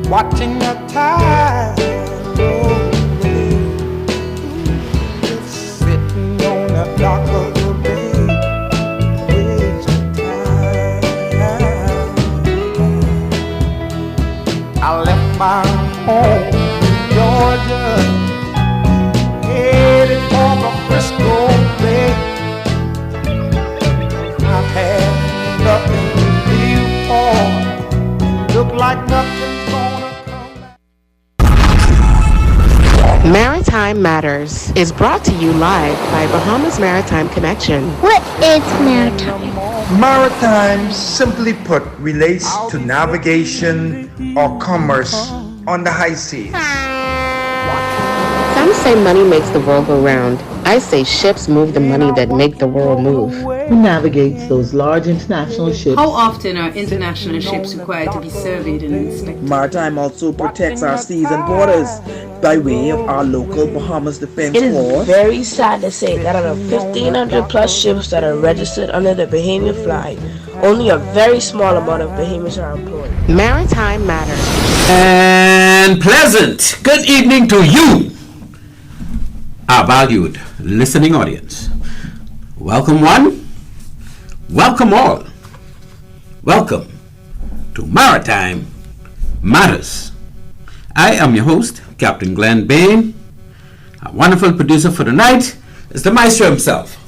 watching the tide roll away, sitting on the dock of the bay, wasting time. I left my home in Georgia, headed for the Frisco Bay. I've had nothing to live for. Look like nothing's gonna come back. Maritime Matters is brought to you live by Bahamas Maritime Connection. What is maritime? Maritime, simply put, relates to navigation or commerce on the high seas. Some say money makes the world go round. I say ships move the money that make the world move. Who navigates those large international ships? How often are international ships required to be surveyed and inspected? Maritime also protects our seas and borders by way of our local Bahamas Defense It is Force. very sad to say that out of 1,500 plus ships that are registered under the Bahamian flag, only a very small amount of Bahamians are employed. Maritime Matters. And pleasant good evening to you, our valued listening audience. Welcome one, welcome all. Welcome to Maritime Matters. I am your host, Captain Glenn Bain. Our wonderful producer for tonight is the maestro himself,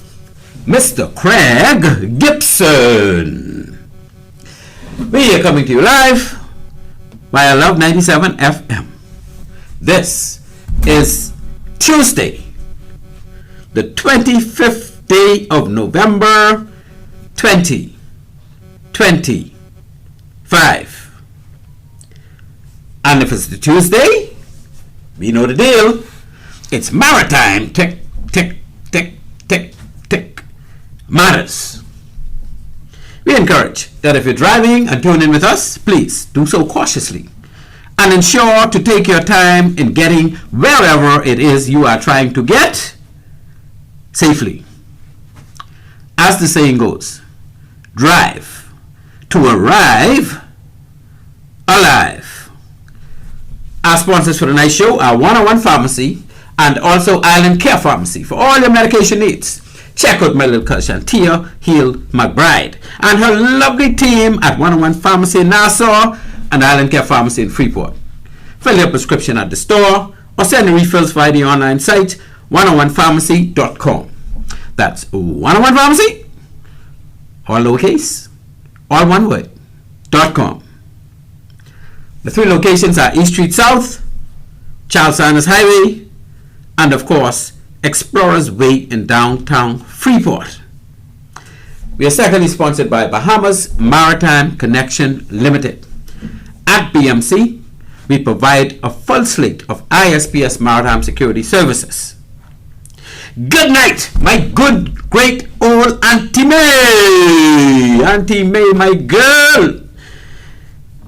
Mr. Craig Gibson. We are coming to you live via Love 97 FM. This is Tuesday, the 25th day of November 2025. And if it's the Tuesday, we know the deal. It's maritime tick, tick, tick, tick, tick matters. We encourage that if you're driving and tune in with us, please do so cautiously and ensure to take your time in getting wherever it is you are trying to get safely. As the saying goes, drive to arrive alive. Our sponsors for tonight's show are 101 Pharmacy and also Island Care Pharmacy for all your medication needs. Check out my little cousin Tia Hill McBride and her lovely team at 101 Pharmacy in Nassau and Island Care Pharmacy in Freeport. Fill your prescription at the store or send your refills via the online site 101pharmacy.com. That's 101 Pharmacy, all lowercase, all one word, .com. The three locations are East Street South, Charles Sanders Highway, and of course, Explorers Way in downtown Freeport. We are secondly sponsored by Bahamas Maritime Connection Limited. At BMC, we provide a full slate of ISPS maritime security services. Good night, my good, great old Auntie May. Auntie May, my girl.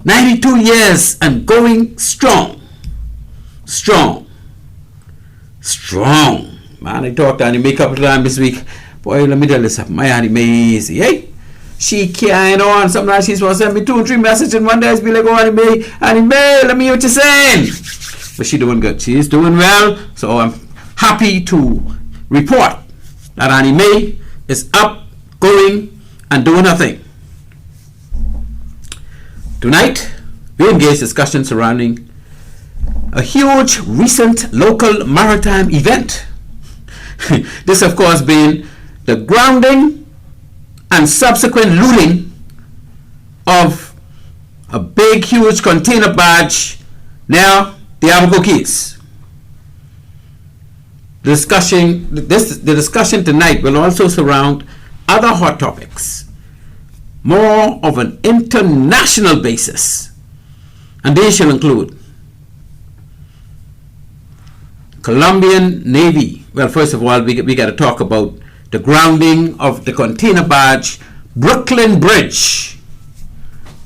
92 years and going strong. Strong. Strong. Man, I talked to Auntie May a couple of times this week. Boy, let me tell you something. My Auntie May is easy, eh? She carrying on. Sometimes she's supposed to send me 2 and 3 messages, and one day I'll be like, oh, Auntie May, let me hear what you're saying. But she's doing good. She is doing well. So I'm happy to report that Auntie May is up, going, and doing her thing. Tonight, we engage discussion surrounding a huge recent local maritime event. This, of course, being the grounding and subsequent looting of a big, huge container barge near the Abaco Keys. The discussion tonight will also surround other hot topics, more of an international basis, and these shall include Colombian Navy. Well, first of all, we got to talk about the grounding of the container barge Brooklyn Bridge,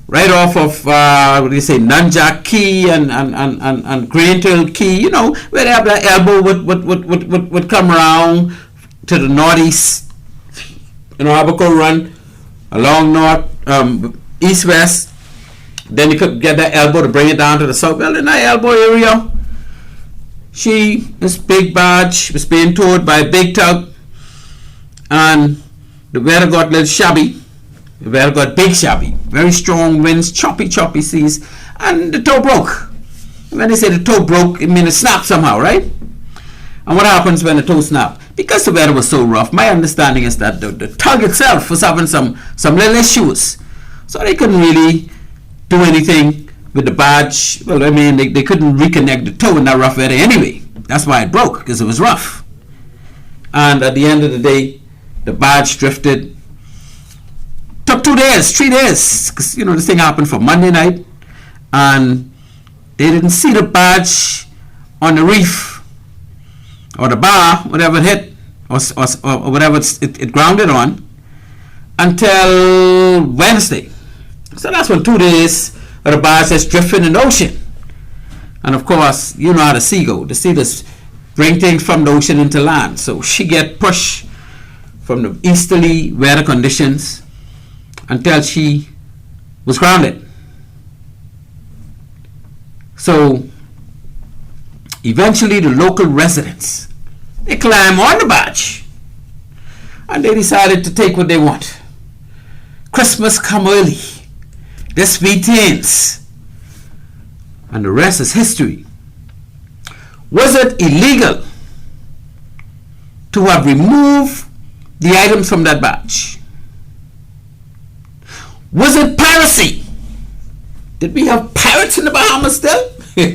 right off of Nanjak Key and Greenhill Key. You know, where they have that elbow would come around to the northeast. You know, Abaco run along north, east-west, Then you could get that elbow to bring it down to the south. Well, in that elbow area, this big barge was being towed by a big tug, and the weather got a little shabby. The weather got big shabby. Very strong winds, choppy seas, and the tow broke. When they say the tow broke, it means it snapped somehow, right? And what happens when the tow snapped? Because the weather was so rough, my understanding is that the tug itself was having some little issues. So they couldn't really do anything with the barge. Well, I mean, they couldn't reconnect the tow in that rough weather anyway. That's why it broke, because it was rough. And at the end of the day, the barge drifted. Took 2 days, 3 days, because, this thing happened for Monday night, and they didn't see the barge on the reef, or the bar, whatever it hit, or whatever it grounded on, until Wednesday. So that's when 2 days of the barge is drifting in the ocean. And of course, you know how the sea go. The sea just bring things from the ocean into land. So she get pushed from the easterly weather conditions until she was grounded. So eventually the local residents, they climb on the barge and they decided to take what they want. Christmas come early. This meetings. And the rest is history. Was it illegal to have removed the items from that barge? Was it piracy? Did we have pirates in the Bahamas still?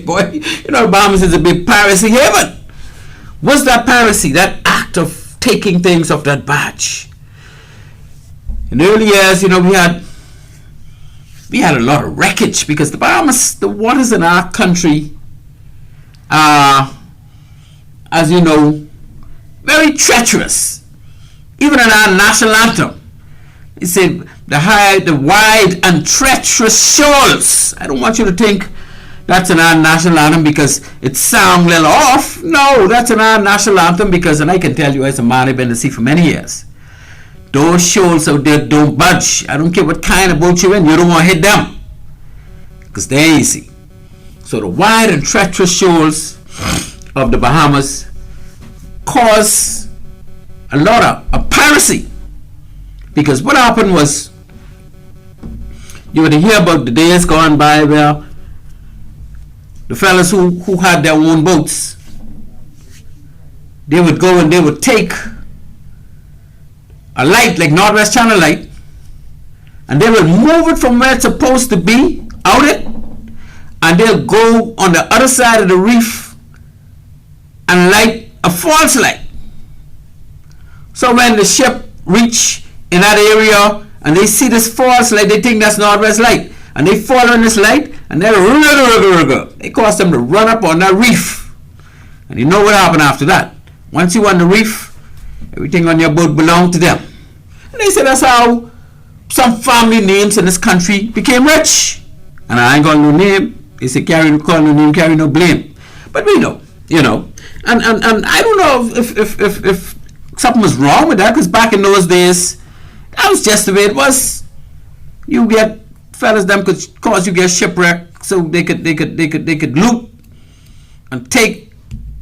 Boy, the Bahamas is a big piracy haven. Was that piracy, that act of taking things off that barge? In the early years, we had a lot of wreckage, because the Bahamas, the waters in our country are, as you know, very treacherous. Even in our national anthem, it said the wide and treacherous shoals. I don't want you to think that's in our national anthem because it sounds a little off. No, that's in our national anthem because, and I can tell you as a man, I've been to sea for many years, those shoals out there don't budge. I don't care what kind of boat you're in, you don't want to hit them, because they're easy. So the wide and treacherous shoals of the Bahamas cause a lot of piracy. Because what happened was, you would hear about the days gone by where the fellas who had their own boats, they would go and they would take a light like Northwest Channel light, and they will move it from where it's supposed to be, out it, and they'll go on the other side of the reef and light a false light. So when the ship reach in that area and they see this false light, they think that's Northwest light, and they follow on this light, and they cause them to run up on that reef. And you know what happened after that. Once you on the reef, everything on your boat belonged to them. And they said that's how some family names in this country became rich. And I ain't got no name. They say call no name, carry no blame. But we know, And I don't know if something was wrong with that, because back in those days, that was just the way it was. You get fellas, them could cause you get shipwrecked, so they could loot and take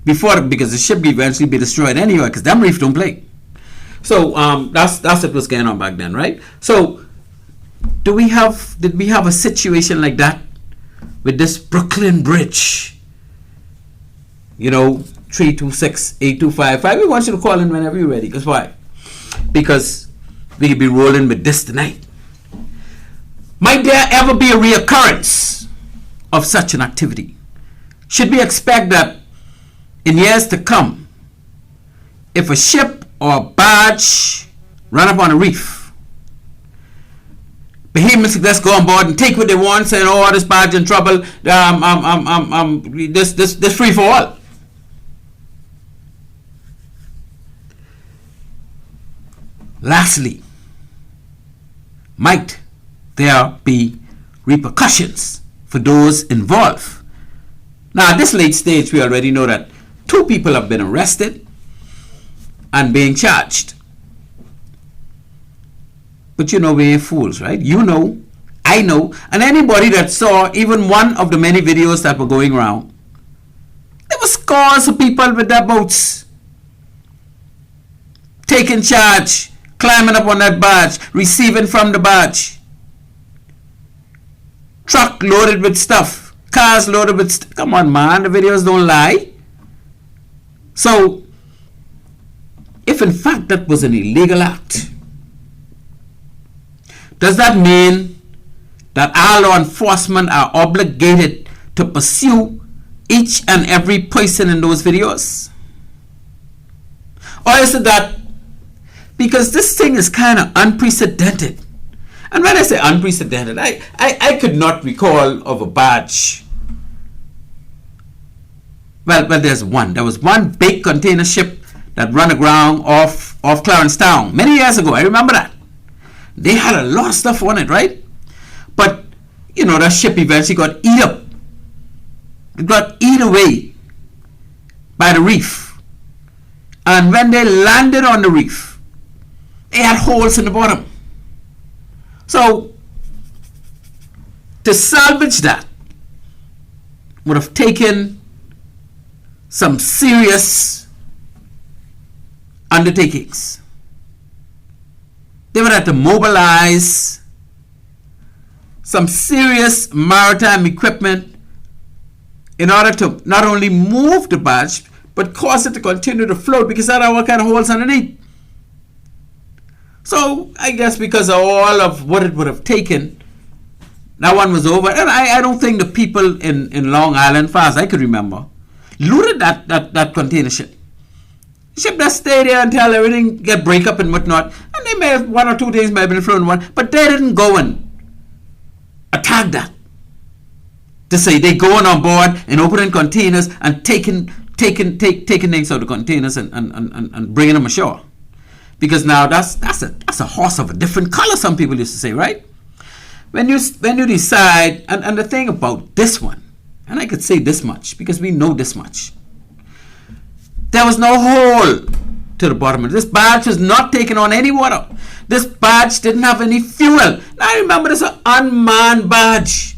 because the ship eventually be destroyed anyway, because them reef don't play. So that's what was going on back then, right? So did we have a situation like that with this Brooklyn Bridge? 326-8255. We want you to call in whenever you're ready. Because why? Because we could be rolling with this tonight. Might there ever be a reoccurrence of such an activity? Should we expect that in years to come, if a ship or a barge run up on a reef, Bahamians could just go on board and take what they want, saying, "Oh, this barge in trouble. This free for all." Lastly, might there be repercussions for those involved? Now, at this late stage, we already know that 2 people have been arrested and being charged. But we ain't fools, right? I know, and anybody that saw even one of the many videos that were going around, there were scores of people with their boats taking charge, climbing up on that barge, receiving from the barge. Truck loaded with stuff, cars loaded with stuff. Come on, man, the videos don't lie. So, if in fact that was an illegal act, does that mean that our law enforcement are obligated to pursue each and every person in those videos? Or is it that because this thing is kind of unprecedented? And when I say unprecedented, I could not recall of a barge. Well, there's one. There was one big container ship that ran aground off Clarence Town many years ago. I remember that. They had a lot of stuff on it, right? But, you know, that ship eventually got eaten up. It got eaten away by the reef. And when they landed on the reef, they had holes in the bottom. So, to salvage that would have taken some serious undertakings. They would have to mobilize some serious maritime equipment in order to not only move the barge, but cause it to continue to float, because that are what kind of holes underneath. So I guess because of all of what it would have taken, that one was over. And I don't think the people in Long Island, far as I could remember, looted that container ship. The ship that stayed there until everything get break up and whatnot. And they may have 1 or 2 days may have been flown one, but they didn't go and attack that. To say they going on board and opening containers and taking things out of the containers and bringing them ashore. Because now that's a horse of a different color, some people used to say, right? When you decide, and the thing about this one, and I could say this much because we know this much, there was no hole to the bottom of it. This barge was not taking on any water. This barge didn't have any fuel. Now remember, this is an unmanned barge.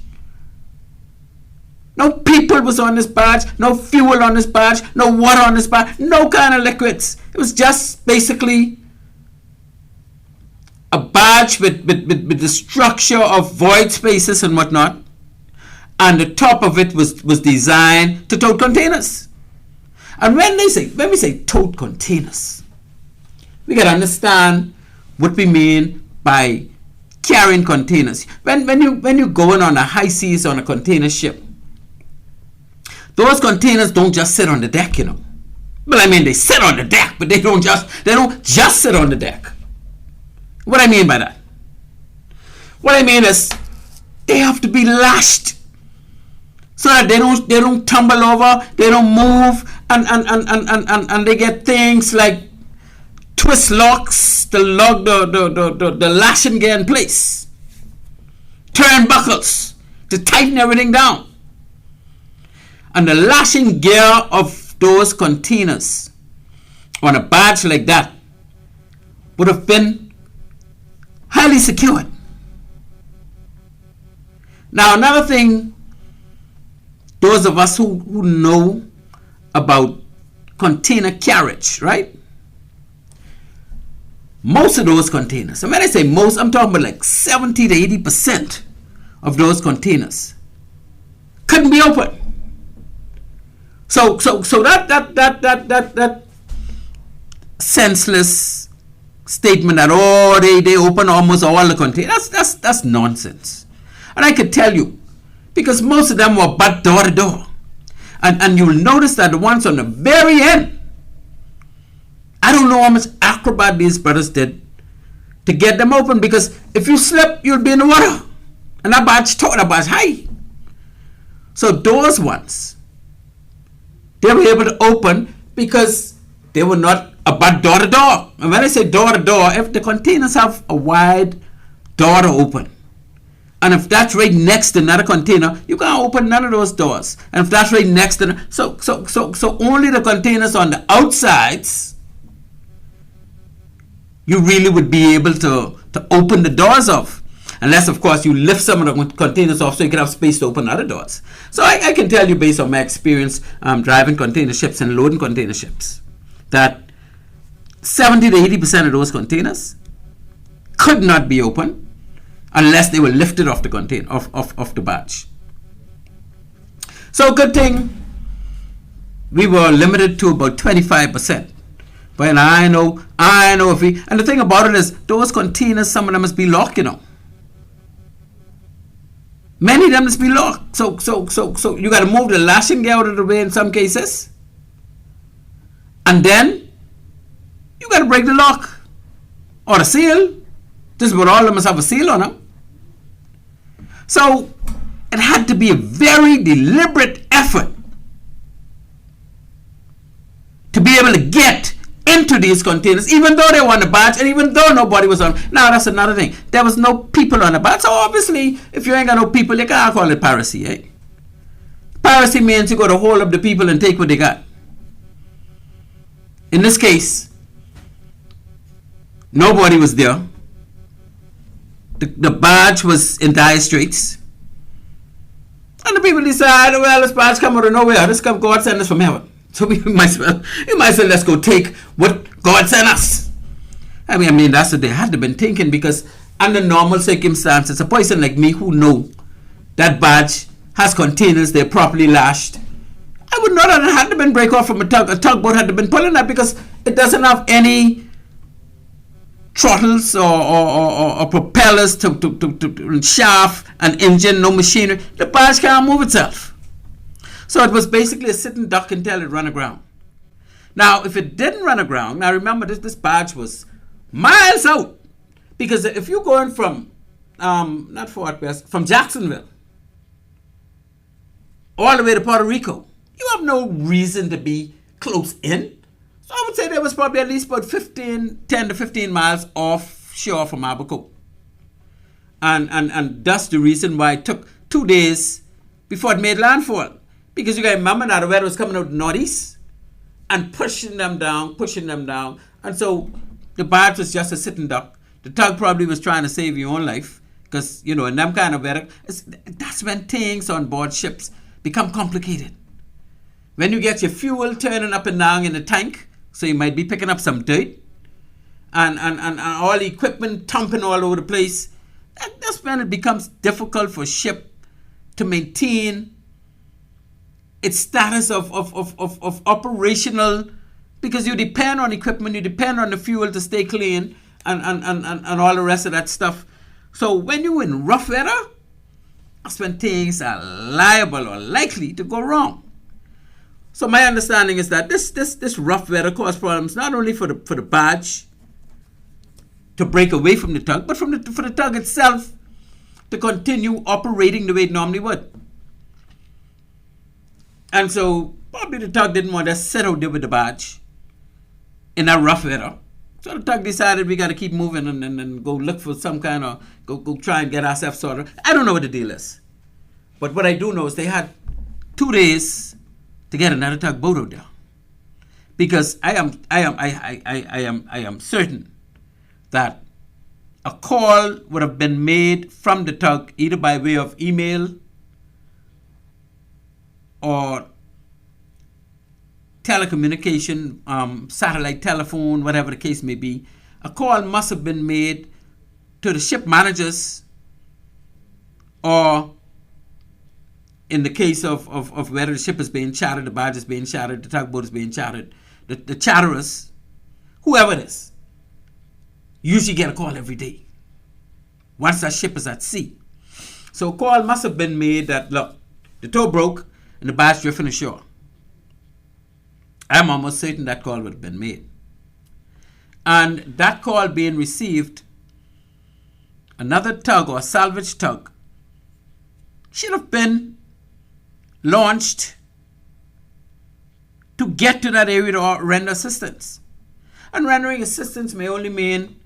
No people was on this barge, no fuel on this barge, no water on this barge, no kind of liquids. It was just basically a barge with the structure of void spaces and whatnot, and the top of it was designed to tote containers. And when we say tote containers, we got to understand what we mean by carrying containers. When you're going on a high seas on a container ship, those containers don't just sit on the deck, you know. Well, I mean, they sit on the deck, but they don't just sit on the deck. What I mean by that? What I mean is they have to be lashed so that they don't tumble over, they don't move, and they get things like twist locks to lock the lashing gear in place, turnbuckles to tighten everything down. And the lashing gear of those containers on a barge like that would have been highly secured. Now, another thing, those of us who know about container carriage, right? Most of those containers, and when I say most, I'm talking about like 70 to 80% of those containers couldn't be opened. So that senseless statement that they open almost all the containers, that's nonsense. And I could tell you, because most of them were but door to door. And you'll notice that the ones on the very end, I don't know how much acrobat these brothers did to get them open, because if you slip, you'll be in the water. And that barge high. So those ones, they were able to open because they were not about door to door. And when I say door to door, if the containers have a wide door to open, and if that's right next to another container, you can't open none of those doors. And if that's right next to so only the containers on the outsides, you really would be able to open the doors of. unless of course you lift some of the containers off so you can have space to open other doors. So I can tell you based on my experience driving container ships and loading container ships that 70 to 80% of those containers could not be opened unless they were lifted off the container, off the barge. So good thing we were limited to about 25%. But I know if we, and the thing about it is those containers, some of them must be locked, you know. Many of them must be locked. So you got to move the lashing gear out of the way in some cases. And then you got to break the lock or the seal. Just about all of them must have a seal on them. So it had to be a very deliberate effort to be able to get into these containers, even though they were on the barge and even though nobody was on. Now that's another thing. There was no people on the barge. So obviously, if you ain't got no people, you can't call it piracy, eh? Piracy means you got to hold up the people and take what they got. In this case, nobody was there. The barge was in dire straits. And the people decided, well, this barge come out of nowhere. This come God send us from heaven. So we might as well let's go take what God sent us. I mean that's what they had to have been thinking, because under normal circumstances, a person like me who know that barge has containers, they're properly lashed, I would not have had to been break off from a tug. A tugboat had to been pulling that because it doesn't have any throttles or propellers to shaft and engine, no machinery. The barge can't move itself. So it was basically a sitting duck until it ran aground. Now, if it didn't run aground, now remember this barge was miles out, because if you're going from not Fort West, from Jacksonville all the way to Puerto Rico, you have no reason to be close in. So I would say there was probably at least about 10 to 15 miles offshore from Abaco. And that's the reason why it took 2 days before it made landfall. Because you got to remember that the weather was coming out northeast and pushing them down. And so the barge was just a sitting duck. The tug probably was trying to save your own life, because, you know, in them kind of weather, that's when things on board ships become complicated. When you get your fuel turning up and down in the tank, so you might be picking up some dirt, and all the equipment thumping all over the place, that's when it becomes difficult for a ship to maintain its status of operational, because you depend on equipment, you depend on the fuel to stay clean, and all the rest of that stuff. So when you're in rough weather, that's when things are liable or likely to go wrong. So my understanding is that this rough weather caused problems not only for the barge to break away from the tug, but for the tug itself to continue operating the way it normally would. And so probably the tug didn't want to sit out there with the barge in that rough weather. So the tug decided we got to keep moving and go look for some kind of, go try and get ourselves sorted. I don't know what the deal is. But what I do know is they had 2 days to get another tugboat out there. Because I am certain that a call would have been made from the tug either by way of email or telecommunication, satellite telephone, whatever the case may be. A call must have been made to the ship managers, or in the case of whether the ship is being chartered, the barge is being chartered, the tugboat is being chartered, the charterers, whoever it is, usually get a call every day once that ship is at sea. So a call must have been made that, look, the tow broke and the barge drifting ashore. I'm almost certain that call would have been made. And that call being received, another tug or salvage tug should have been launched to get to that area to render assistance. And rendering assistance may only mean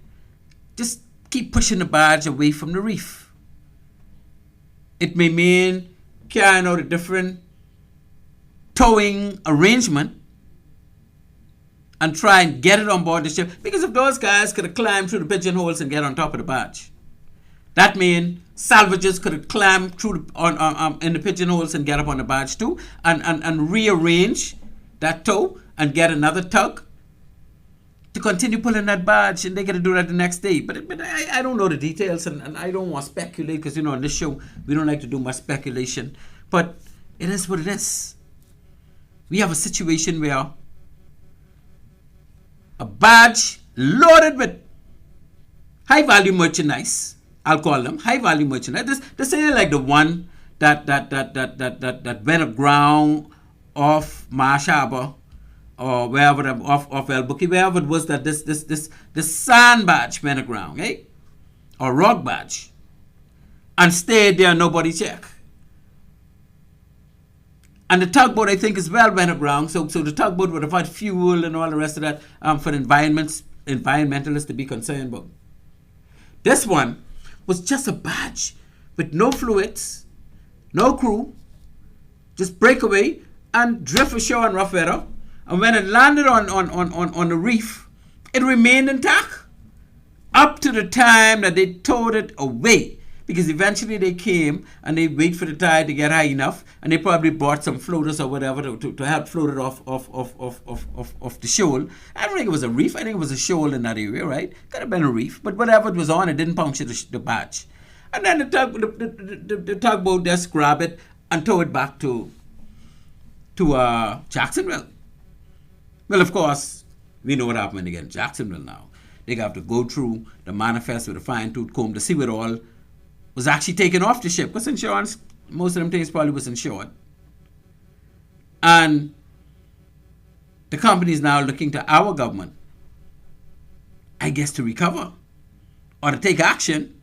just keep pushing the barge away from the reef. It may mean carrying out a different towing arrangement and try and get it on board the ship. Because if those guys could have climbed through the pigeonholes and get on top of the barge, That means salvagers could have climbed through in the pigeonholes and get up on the barge too, and rearrange that tow and get another tug to continue pulling that barge, and they got to do that the next day. But I don't know the details, and I don't want to speculate, because, you know, on this show, we don't like to do much speculation. But it is what it is. We have a situation where a barge loaded with high-value merchandise, I'll call them high-value merchandise. This ain't like the one that went aground off Marsh Harbor, or wherever, off El Buki, wherever it was that this sand barge went aground, eh? Or rock barge, and stayed there, nobody checked. And the tugboat, I think, as well went aground. So the tugboat would have had fuel and all the rest of that for environmentalists to be concerned about. This one was just a barge with no fluids, no crew, just break away and drift ashore in rough weather. And when it landed on the reef, it remained intact up to the time that they towed it away. Because eventually they came and they wait for the tide to get high enough, and they probably bought some floaters or whatever to help float it off the shoal. I don't think it was a reef. I think it was a shoal in that area, right? Could have been a reef, but whatever it was on, it didn't puncture the barge. And then the tugboat just grabbed it and tow it back to Jacksonville. Well, of course, we know what happened when they get in Jacksonville now. They have to go through the manifest with a fine-tooth comb to see what all was actually taken off the ship. Because insurance, most of them things probably was insured. And the company is now looking to our government, I guess, to recover or to take action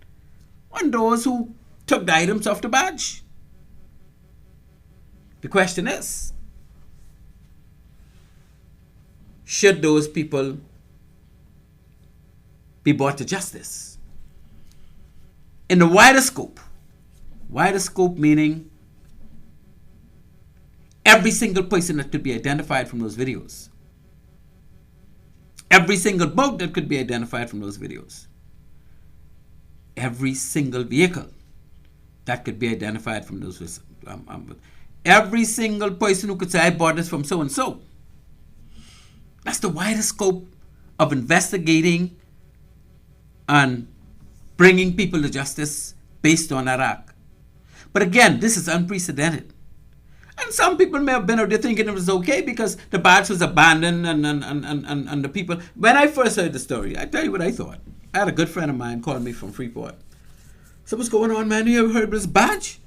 on those who took the items off the barge. The question is, should those people be brought to justice? In the wider scope meaning every single person that could be identified from those videos, every single boat that could be identified from those videos, every single vehicle that could be identified from those, every single person who could say, I bought this from so-and-so. That's the wider scope of investigating and bringing people to justice based on that act. But again, this is unprecedented. And some people may have been out there thinking it was okay because the barge was abandoned and the people... When I first heard the story, I tell you what I thought. I had a good friend of mine call me from Freeport. So what's going on, man? You ever heard of this barge?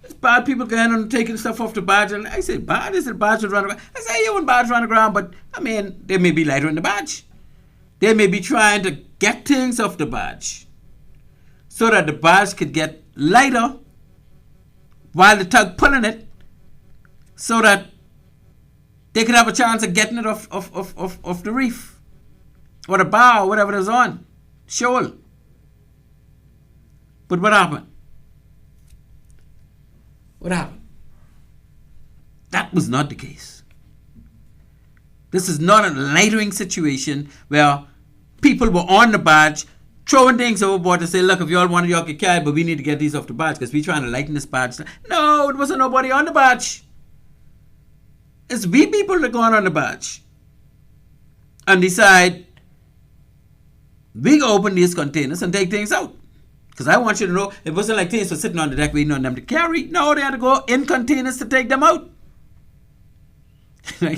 It's bad people going and taking stuff off the barge. And I said, barge? Is it barge that run around? I said, yeah, when barge run around, but I mean, they may be lighter in the barge. They may be trying to get things off the barge so that the barge could get lighter while the tug pulling it, so that they could have a chance of getting it off the reef or the bow or whatever it was on, shoal. But what happened? What happened? That was not the case. This is not a lightering situation where people were on the barge throwing things overboard to say, look, if you all want it, you all can carry, but we need to get these off the barge because we're trying to lighten this barge. No, it wasn't nobody on the barge. It's we people that go on the barge and decide we go open these containers and take things out. Because I want you to know, it wasn't like things were sitting on the deck waiting on them to carry. No, they had to go in containers to take them out. I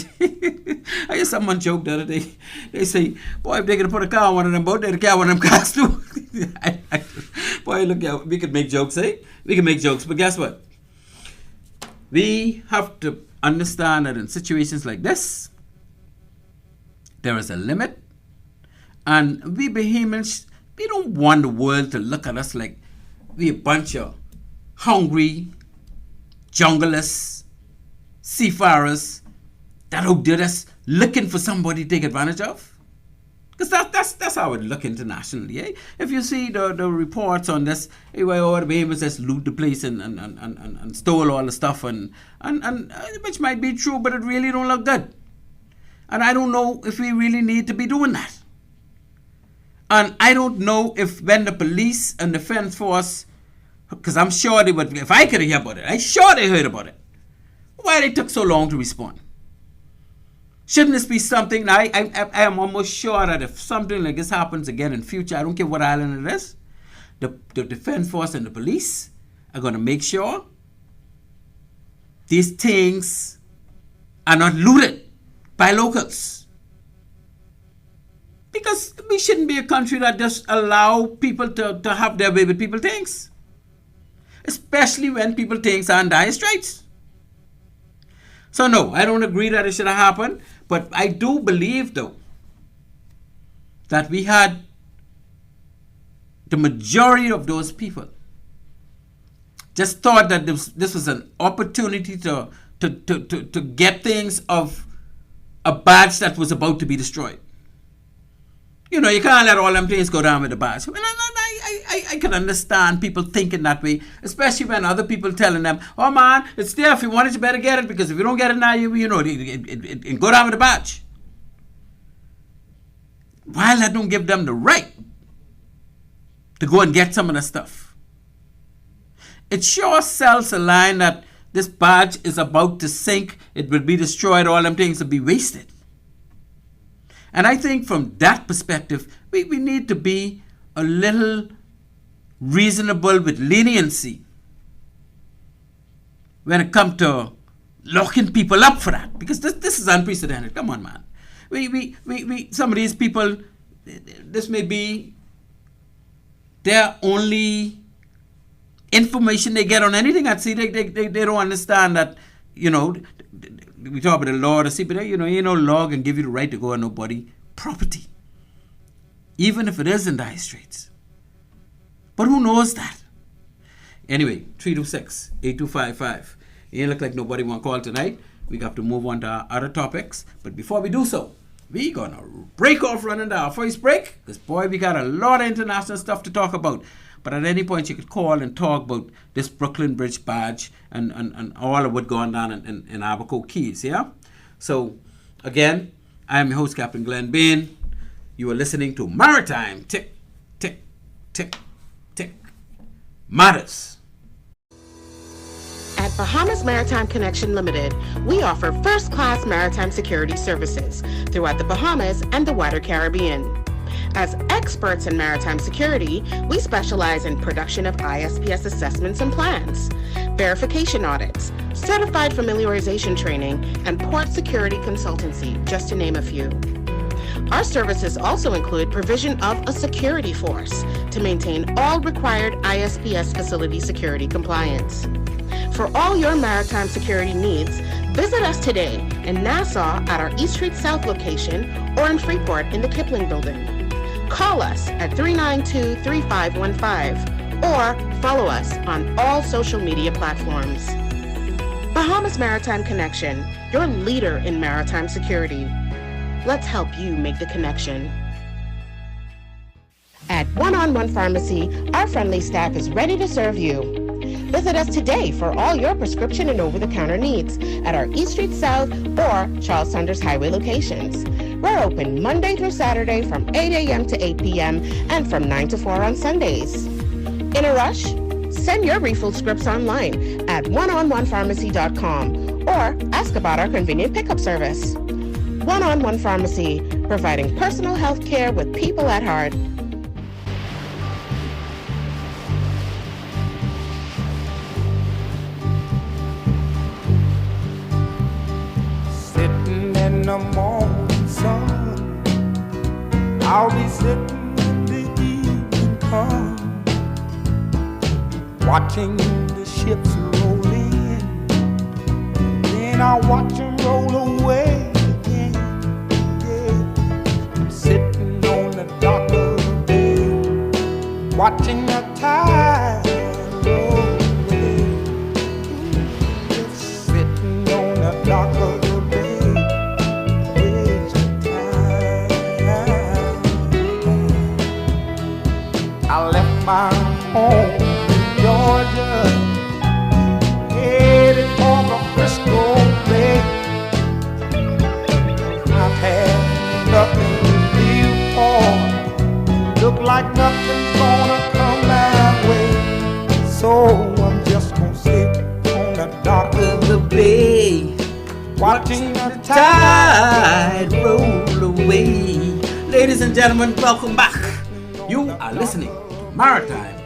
heard someone joke the other day. They say, boy, if they're going to put a car on one of them boats, they'd carry one of them cars too. Boy, look, yeah, we could make jokes, eh? We can make jokes, but guess what? We have to understand that in situations like this, there is a limit. And we Bahamians, we don't want the world to look at us like we a bunch of hungry, junglers, seafarers that out there that's looking for somebody to take advantage of. Because that's how it look internationally. Eh? If you see the reports on this, all the Bahamians just loot the place and stole all the stuff, and which might be true, but it really don't look good. And I don't know if we really need to be doing that. And I don't know if when the police and defense force, because I'm sure they would, if I could hear about it, I'm sure they heard about it. Why they took so long to respond? Shouldn't this be something? I am almost sure that if something like this happens again in future, I don't care what island it is, the defense force and the police are going to make sure these things are not looted by locals. Because we shouldn't be a country that just allow people to have their way with people things. Especially when people things are in dire straits. So no, I don't agree that it should have happened. But I do believe, though, that we had the majority of those people just thought that this was an opportunity to get things of a badge that was about to be destroyed. You know, you can't let all them things go down with the badge. I mean, I can understand people thinking that way, especially when other people telling them, oh man, it's there. If you want it, you better get it, because if you don't get it now, you know, it go down with the badge. Why let them give them the right to go and get some of the stuff? It sure sells a line that this badge is about to sink, it will be destroyed, all them things will be wasted. And I think from that perspective, we need to be a little reasonable with leniency when it comes to locking people up for that. Because this is unprecedented. Come on, man. We some of these people, this may be their only information they get on anything at sea. They don't understand that, you know, we talk about the law of the sea, but you know, law can give you the right to go on nobody property, even if it is in dire straits. But who knows that? Anyway, 326-8255. It look like nobody want to call tonight. We have to move on to our other topics. But before we do so, we gonna break off running to our first break, because boy, we got a lot of international stuff to talk about. But at any point, you could call and talk about this Brooklyn Bridge badge and all of what going on in Abaco Keys, yeah? So, again, I am your host, Captain Glenn Bain. You are listening to Maritime Matters. At Bahamas Maritime Connection Limited, we offer first-class maritime security services throughout the Bahamas and the wider Caribbean. As experts in maritime security, we specialize in production of ISPS assessments and plans, verification audits, certified familiarization training, and port security consultancy, just to name a few. Our services also include provision of a security force to maintain all required ISPS facility security compliance. For all your maritime security needs, visit us today in Nassau at our East Street South location or in Freeport in the Kipling Building. Call us at 392-3515 or follow us on all social media platforms. Bahamas Maritime Connection, your leader in maritime security. Let's help you make the connection. At One-on-One Pharmacy, our friendly staff is ready to serve you. Visit us today for all your prescription and over-the-counter needs at our East Street South or Charles Saunders Highway locations. We're open Monday through Saturday from 8 a.m. to 8 p.m. and from 9 to 4 on Sundays. In a rush? Send your refill scripts online at oneononepharmacy.com or ask about our convenient pickup service. One-on-One Pharmacy, providing personal health care with people at heart. Sitting in the morning sun, I'll be sitting when the evening comes, watching the ships roll in, then I'll watch them roll away again. Yeah. I'm sitting on the dock of the bay, watching the tide roll away. Sitting on the dock of the bay, wasting time. I left my home in Georgia, headed for the Frisco Bay. I've had nothing to live for, like nothing's gonna come my way. So I'm just gonna sit on the dock of the bay, watching the tide roll away. Ladies and gentlemen, welcome back. You are listening to Maritime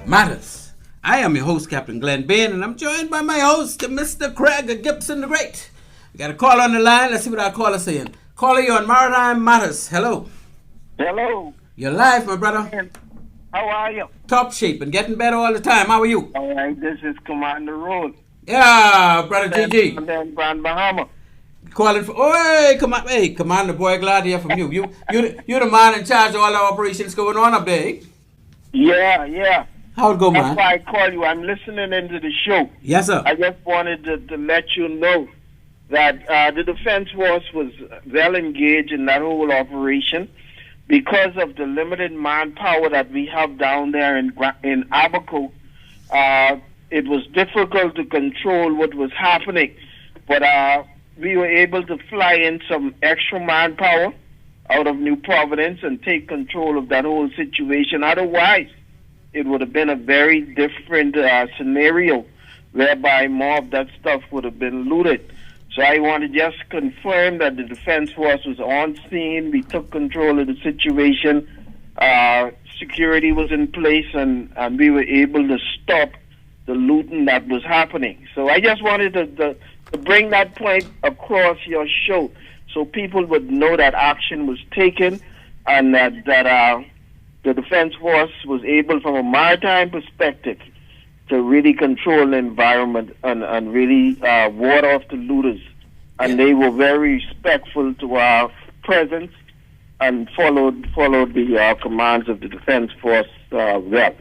Matters. I am your host, Captain Glenn Bain, and I'm joined by my host, Mr. Craig Gibson the Great. We got a caller on the line. Let's see what our caller's saying. Caller, you on Maritime Matters. Hello. Hello. You're live, my brother. How are you? Top shape and getting better all the time. How are you? All right, this is Commander Road. Yeah, brother GG. And then Grand Bahama. Calling for, hey, Commander boy, glad to hear from you. You're the man in charge of all the operations going on up there, eh? Yeah. How it go, man? That's why I call you. I'm listening into the show. Yes, sir. I just wanted to let you know that the Defense Force was well engaged in that whole operation because of the limited manpower that we have down there in Abaco. It was difficult to control what was happening, but we were able to fly in some extra manpower out of New Providence and take control of that whole situation. Otherwise, it would have been a very different scenario whereby more of that stuff would have been looted. So I want to just confirm that the Defense Force was on scene. We took control of the situation. Security was in place, and we were able to stop the looting that was happening. So I just wanted to bring that point across your show so people would know that action was taken and that the Defense Force was able, from a maritime perspective, to really control the environment and really ward off the looters. And they were very respectful to our presence and followed the commands of the Defense Force well.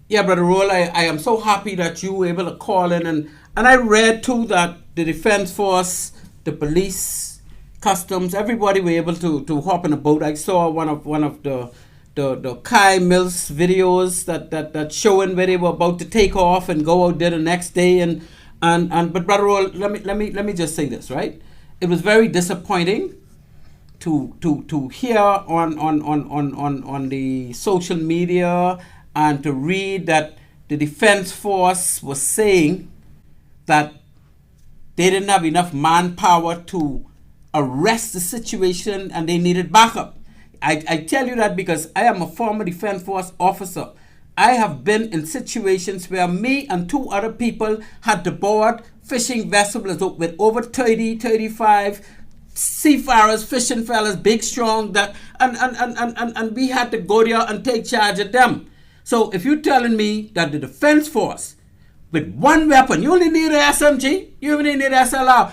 Yeah, Brother Roll, I am so happy that you were able to call in. And I read, too, that the Defense Force, the police, customs, everybody were able to hop in a boat. I saw one of the Kai Mills videos that showing where they were about to take off and go out there the next day. But Brother Roll, let me just say this, right? It was very disappointing to hear on the social media and to read that the Defense Force was saying that they didn't have enough manpower to arrest the situation and they needed backup. I tell you that because I am a former Defense Force officer. I have been in situations where me and two other people had to board fishing vessels with over 30, 35 seafarers, fishing fellas, big, strong, and we had to go there and take charge of them. So if you're telling me that the Defense Force, with one weapon, you only need an SMG, you only need SLR,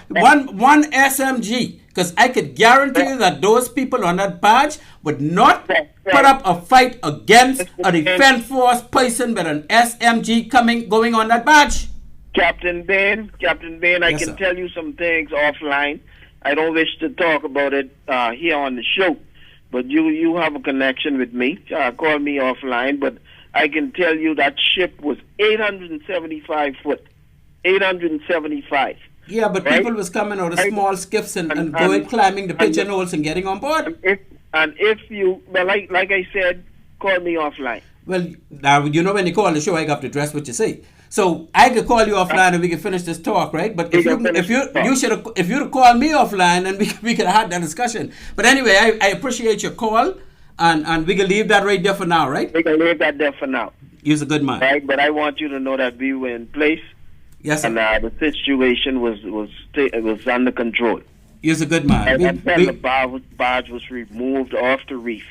one SMG, because I could guarantee you that those people on that barge would not put up a fight against a Defense Force person with an SMG going on that barge. Captain Bain, I can tell you some things offline. I don't wish to talk about it here on the show, but you have a connection with me. Call me offline, but I can tell you that ship was 875 foot. 875. Yeah, but right? People was coming out of small skiffs and going climbing the pigeonholes and getting on board. If you, well, like I said, call me offline. Well, now, you know when you call the show, I got to address what you say. So I could call you offline and we can finish this talk, right? But if you'd call me offline, and we could have had that discussion. But anyway, I appreciate your call, and we can leave that right there for now, right? We can leave that there for now. You're a good man. Right, but I want you to know that we were in place. Yes, sir. And the situation was under control. You're a good man. The barge was removed off the reef.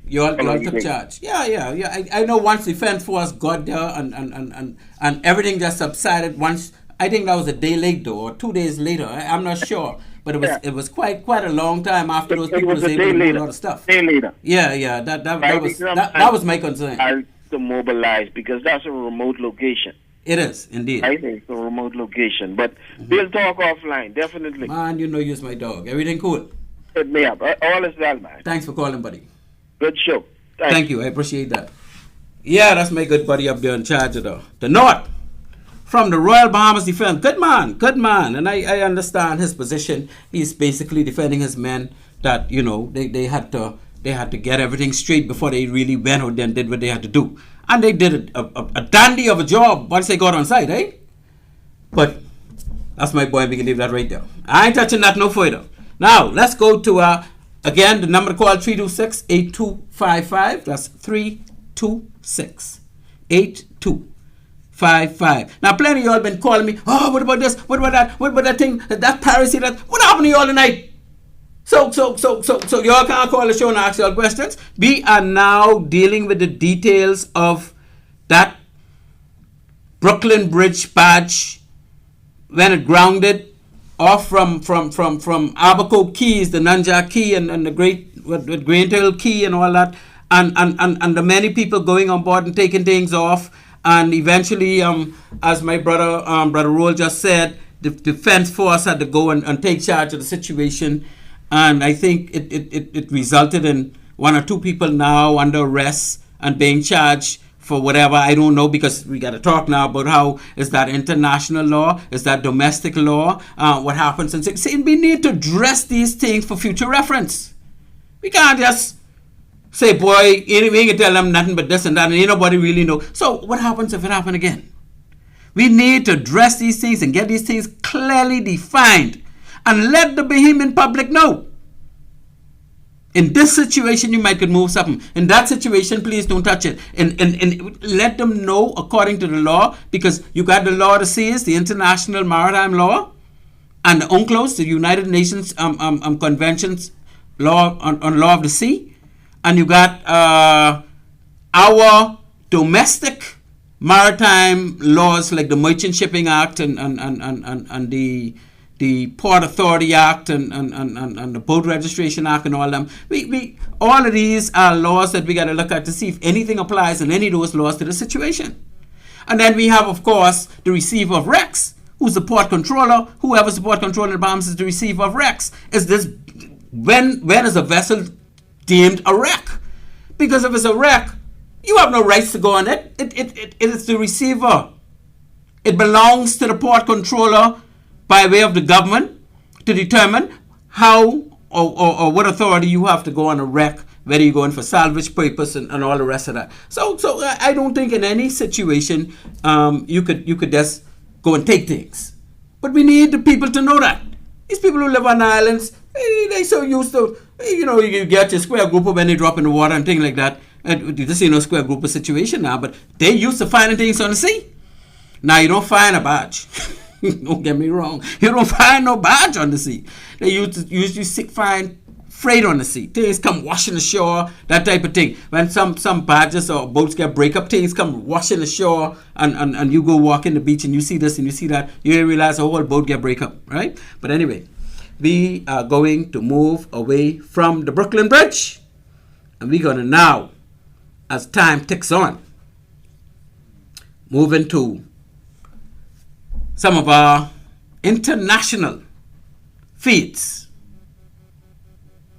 You all took charge. Yeah. I know once Defense Force got there and everything just subsided. Once, I think that was a day late though, or 2 days later. I'm not sure, but it was quite a long time after those people was able to do a lot of stuff. Day later. Yeah. That was my concern. I to mobilize because that's a remote location. It is indeed. I think it's a remote location, but we'll talk offline definitely. Man, you know you're my dog. Everything cool? Hit me up. All is well, man. Thanks for calling, buddy. Good show. Thank you. I appreciate that. Yeah, that's my good buddy up there in charge of the North. From the Royal Bahamas Defense. Good man. And I understand his position. He's basically defending his men that they had to get everything straight before they really went out there and did what they had to do. And they did a dandy of a job once they got on site, eh? But that's my boy. We can leave that right there. I ain't touching that no further. Now, let's go to, again, the number to call, 326-8255. That's 326-8255. Now, plenty of y'all been calling me, oh, what about this? What about that? What about that thing? That piracy? What happened to y'all tonight? So y'all can't call the show and ask y'all questions. We are now dealing with the details of that Brooklyn Bridge Barge when it grounded off from Abaco Keys, the Nanja Key, and the great with Green Hill Key and all that, and the many people going on board and taking things off, and eventually, as my brother Roll just said, the defense force had to go and take charge of the situation. And I think it resulted in one or two people now under arrest and being charged for whatever. I don't know, because we got to talk now about how is that international law, is that domestic law, what happens. And see, we need to address these things for future reference. We can't just say, boy, we can tell them nothing but this and that, and ain't nobody really know. So what happens if it happens again? We need to address these things and get these things clearly defined. And let the Bahamian public know. In this situation, you might could move something. In that situation, please don't touch it. And let them know according to the law, because you got the law of the seas, the international maritime law, and the UNCLOS, the United Nations Conventions law on law of the sea, and you got our domestic maritime laws like the Merchant Shipping Act and the Port Authority Act and the Boat Registration Act and all them. We all of these are laws that we got to look at to see if anything applies in any of those laws to the situation. And then we have, of course, the receiver of wrecks, who's the port controller. Whoever's the port controller in the Bahamas is the receiver of wrecks. Is this when is a vessel deemed a wreck? Because if it's a wreck, you have no rights to go on it. It is the receiver. It belongs to the port controller by way of the government to determine how or what authority you have to go on a wreck, whether you're going for salvage purpose and all the rest of that. So I don't think in any situation you could just go and take things. But we need the people to know that. These people who live on the islands, they so used to, you get your square grouper when they drop in the water and things like that. This ain't no square grouper situation now, but they used to finding things on the sea. Now you don't find a barge. Don't get me wrong. You don't find no barge on the sea. They usually find freight on the sea. Things come washing ashore, that type of thing. When some barges or boats get break up, things come washing ashore, and you go walk in the beach and you see this and you see that, you realize the whole boat get break up, right? But anyway, we are going to move away from the Brooklyn Bridge, and we're going to now, as time ticks on, move into some of our international feeds.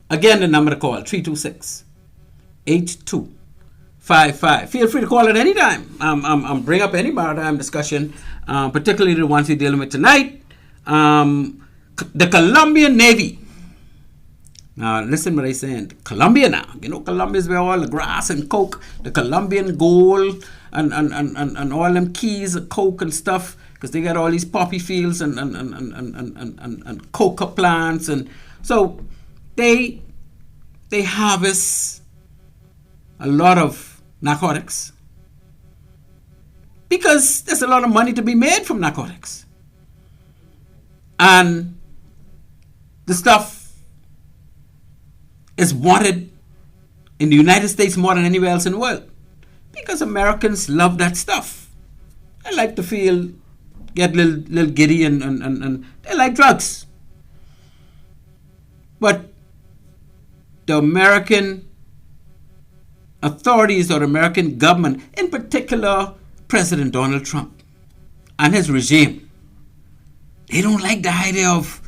Again, the number to call, 326-8255. Feel free to call at any time. Bring up any maritime discussion, particularly the ones we're dealing with tonight. The Colombian Navy. Now, listen what I'm saying. Colombia now. Colombia is where all the grass and coke, the Colombian gold, and all them keys of coke and stuff, because they got all these poppy fields and coca plants, and so they harvest a lot of narcotics because there's a lot of money to be made from narcotics, and the stuff is wanted in the United States more than anywhere else in the world because Americans love that stuff. They like to get a little giddy and they like drugs. But the American authorities or the American government, in particular President Donald Trump and his regime, they don't like the idea of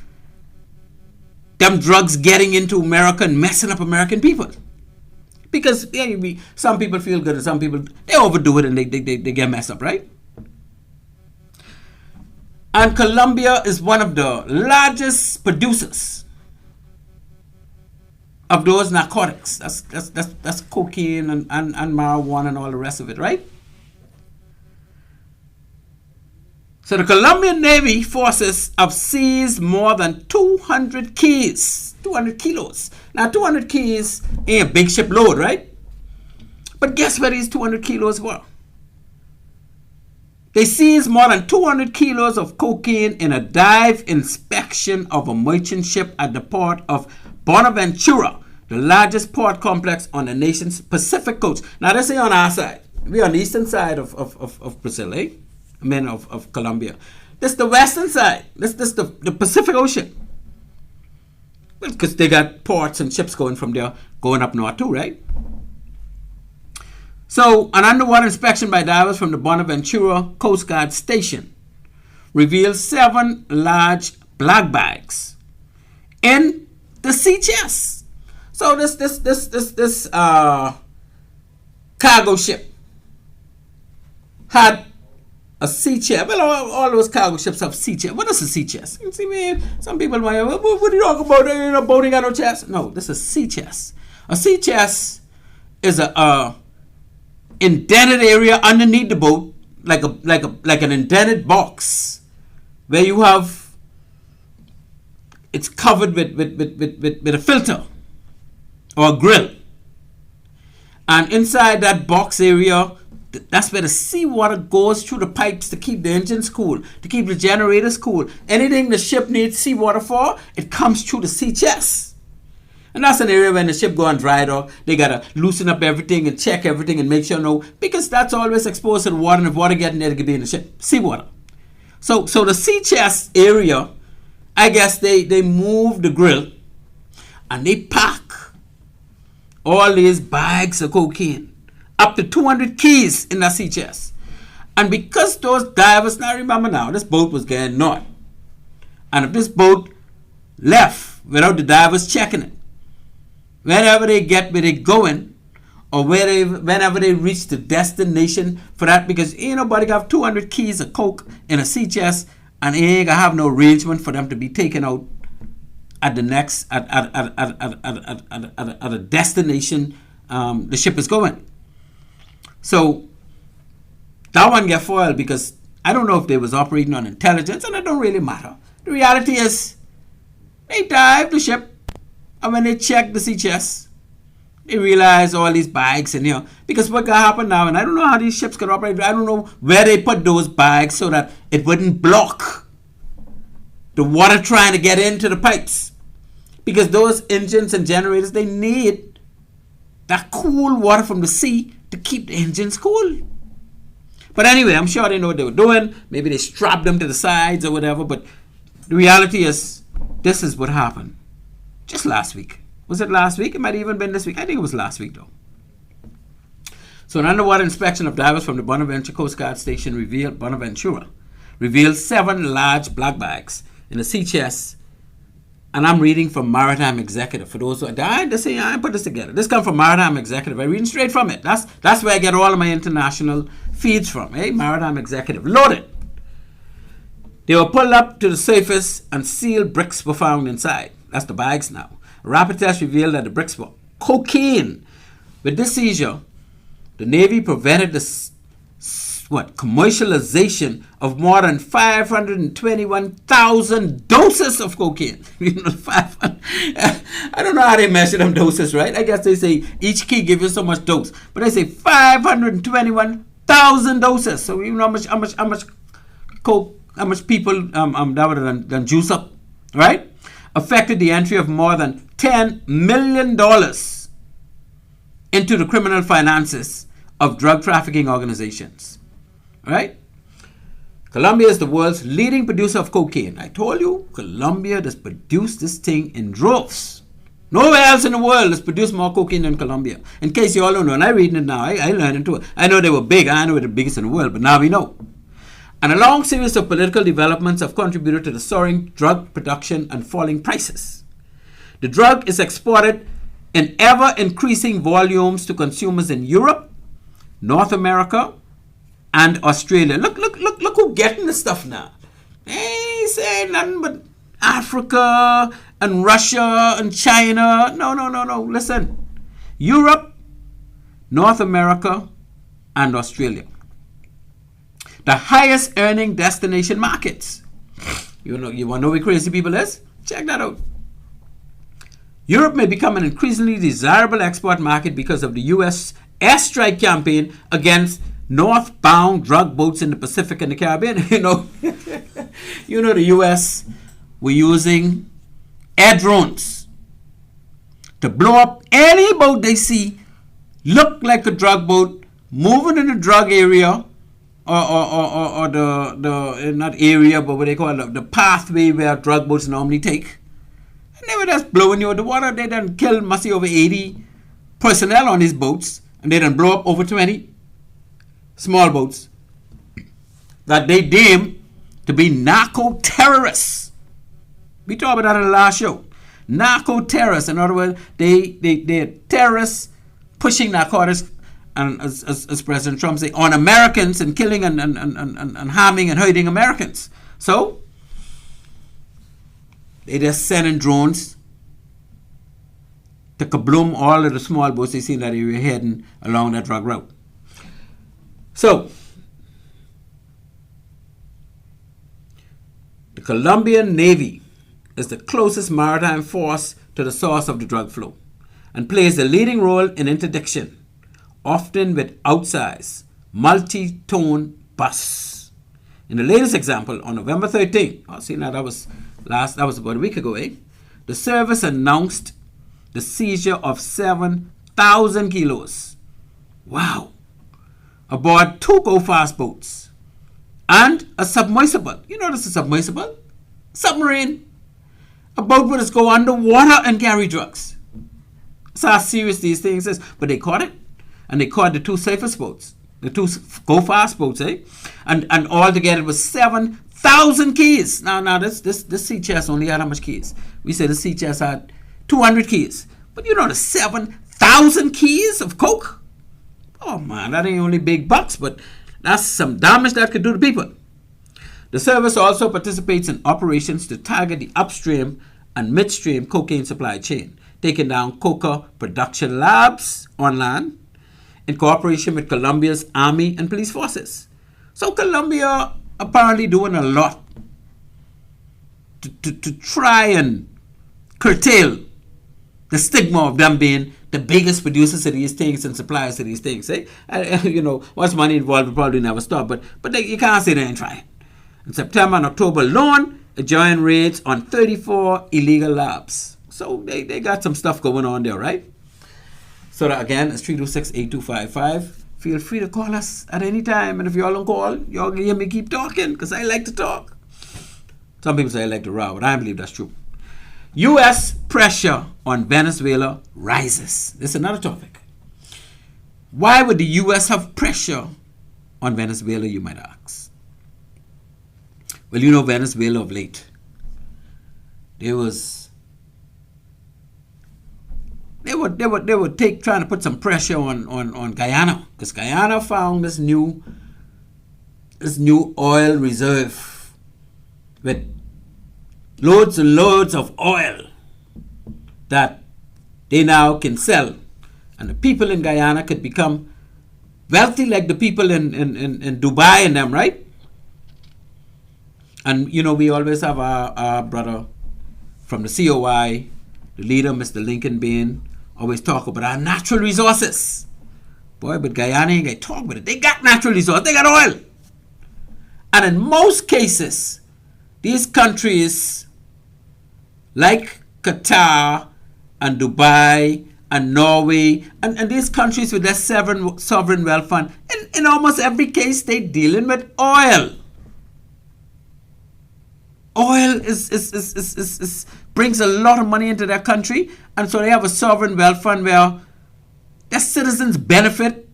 them drugs getting into America and messing up American people. Because some people feel good and some people, they overdo it and they get messed up, right? And Colombia is one of the largest producers of those narcotics. That's cocaine and marijuana and all the rest of it, right? So the Colombian Navy forces have seized more than 200 keys, 200 kilos. Now 200 keys ain't a big ship load, right? But guess where these 200 kilos were? They seized more than 200 kilos of cocaine in a dive inspection of a merchant ship at the port of Bonaventura, the largest port complex on the nation's Pacific coast. Now, this is on our side. We're on the eastern side of Brazil, eh? I mean, of Colombia. This is the western side. This the Pacific Ocean. Because they got ports and ships going from there, going up north too, right? So, an underwater inspection by divers from the Bonaventura Coast Guard Station revealed 7 large black bags in the sea chest. So this cargo ship had a sea chest. Well, all those cargo ships have sea chest. What is a sea chest? You see, man, some people might, what are you talking about? A boat ain't got no chest. No, this is a sea chest. A sea chest is a indented area underneath the boat, like an indented box, where you have, it's covered with a filter or a grill, and inside that box area, that's where the seawater goes through the pipes to keep the engines cool, to keep the generators cool. Anything the ship needs seawater for, it comes through the sea chest. And that's an area when the ship go on dry dock, they gotta loosen up everything and check everything and make sure because that's always exposed to the water, and if water get in there, it could be in the ship, seawater. So the sea chest area, I guess they move the grill and they pack all these bags of cocaine, up to 200 keys in that sea chest. And because those divers, now remember now, this boat was getting north. And if this boat left without the divers checking it, wherever they get where they're going, or whenever they reach the destination for that, because ain't nobody got 200 keys of coke in a sea chest, and ain't gonna have no arrangement for them to be taken out at the next at a destination the ship is going. So that one get foiled because I don't know if they was operating on intelligence, and it don't really matter. The reality is they dived the ship, and when they checked the sea chest, they realized all these bags in here. Because what gonna happen now, and I don't know how these ships could operate, I don't know where they put those bags so that it wouldn't block the water trying to get into the pipes. Because those engines and generators, they need that cool water from the sea to keep the engines cool. But anyway, I'm sure they know what they were doing. Maybe they strapped them to the sides or whatever. But the reality is, this is what happened just last week. Was it last week? It might have even been this week. I think it was last week, though. So an underwater inspection of divers from the Bonaventura Coast Guard Station revealed 7 large black bags in the sea chest. And I'm reading from Maritime Executive. For those who I put this together. This comes from Maritime Executive. I'm reading straight from it. That's where I get all of my international feeds from. Maritime Executive. Loaded. They were pulled up to the surface and sealed bricks were found inside. That's the bags now. A rapid test revealed that the bricks were cocaine. With this seizure, the Navy prevented the commercialization of more than 521,000 doses of cocaine. I don't know how they measure them doses, right? I guess they say each key gives you so much dose, but they say 521,000 doses. So you know how much coke, how much people than juice up, right? Affected the entry of more than $10 million into the criminal finances of drug trafficking organizations. Right? Colombia is the world's leading producer of cocaine. I told you, Colombia has produced this thing in droves. Nowhere else in the world has produced more cocaine than Colombia. In case you all don't know, and I'm reading it now, I learned into it. I know they were big, I know they're the biggest in the world, but now we know. And a long series of political developments have contributed to the soaring drug production and falling prices. The drug is exported in ever-increasing volumes to consumers in Europe, North America, and Australia. Look who's getting this stuff now. They say nothing but Africa and Russia and China. No. Listen. Europe, North America, and Australia. The highest earning destination markets. You want to know where crazy people is? Check that out. Europe may become an increasingly desirable export market because of the U.S. airstrike campaign against northbound drug boats in the Pacific and the Caribbean. The U.S. were using air drones to blow up any boat they see look like a drug boat moving in the drug area or the not area, but what they call the pathway where drug boats normally take. And they were just blowing you out the water. They done kill must be over 80 personnel on these boats, and they done blow up over 20 small boats that they deem to be narco terrorists. We talked about that in the last show. Narco terrorists. In other words, they're terrorists pushing narcotics, and as President Trump said, on Americans and killing and harming and hurting Americans. So they just sending drones to kabloom all of the small boats they see that they were heading along that drug route. So the Colombian Navy is the closest maritime force to the source of the drug flow and plays a leading role in interdiction, often with outsized, multi-tone busts. In the latest example, on November 13th, that was about a week ago, the service announced the seizure of 7,000 kilos. Wow. Aboard 2 go-fast boats and a submersible. You notice a submersible? Submarine. A boat would just go underwater and carry drugs. That's how serious these things is. But they caught it. And they caught the 2 safest boats. The 2 go-fast boats, And all together it was 7,000 keys. Now this sea chest only had how much keys? We said the sea chest had 200 keys. But the 7,000 keys of coke? Oh man, that ain't only big bucks, but that's some damage that could do to people. The service also participates in operations to target the upstream and midstream cocaine supply chain, taking down coca production labs on land in cooperation with Colombia's army and police forces. So Colombia apparently doing a lot to try and curtail the stigma of them being the biggest producers of these things and suppliers of these things. Once money involved, will probably never stop. But you can't say they ain't trying. In September and October alone, it joined raids on 34 illegal labs. So they got some stuff going on there, right? So that again, it's 326-8255. Feel free to call us at any time. And if y'all don't call, y'all can hear me keep talking because I like to talk. Some people say I like to row, but I believe that's true. U.S. pressure on Venezuela rises. This is another topic. Why would the U.S. have pressure on Venezuela, you might ask? Well, Venezuela of late, they would trying to put some pressure on Guyana, because Guyana found this new oil reserve with loads and loads of oil that they now can sell, and the people in Guyana could become wealthy like the people in Dubai and them, right? And we always have our brother from the COI, the leader, Mr. Lincoln Bain, always talk about our natural resources. Boy, but Guyana ain't gonna talk about it. They got natural resources, they got oil. And in most cases, these countries like Qatar and Dubai and Norway and these countries with their sovereign wealth fund, in almost every case, they dealing with oil. Oil is brings a lot of money into their country, and so they have a sovereign wealth fund where their citizens benefit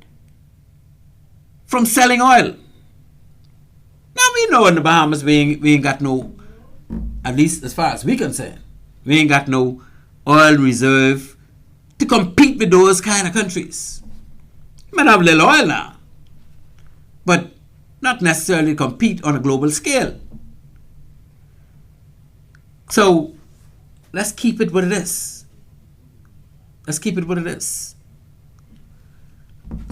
from selling oil. Now we know in the Bahamas we ain't got no, at least as far as we concerned, we ain't got no oil reserve to compete with those kind of countries. You might have a little oil now, but not necessarily compete on a global scale. So let's keep it what it is. Let's keep it what it is.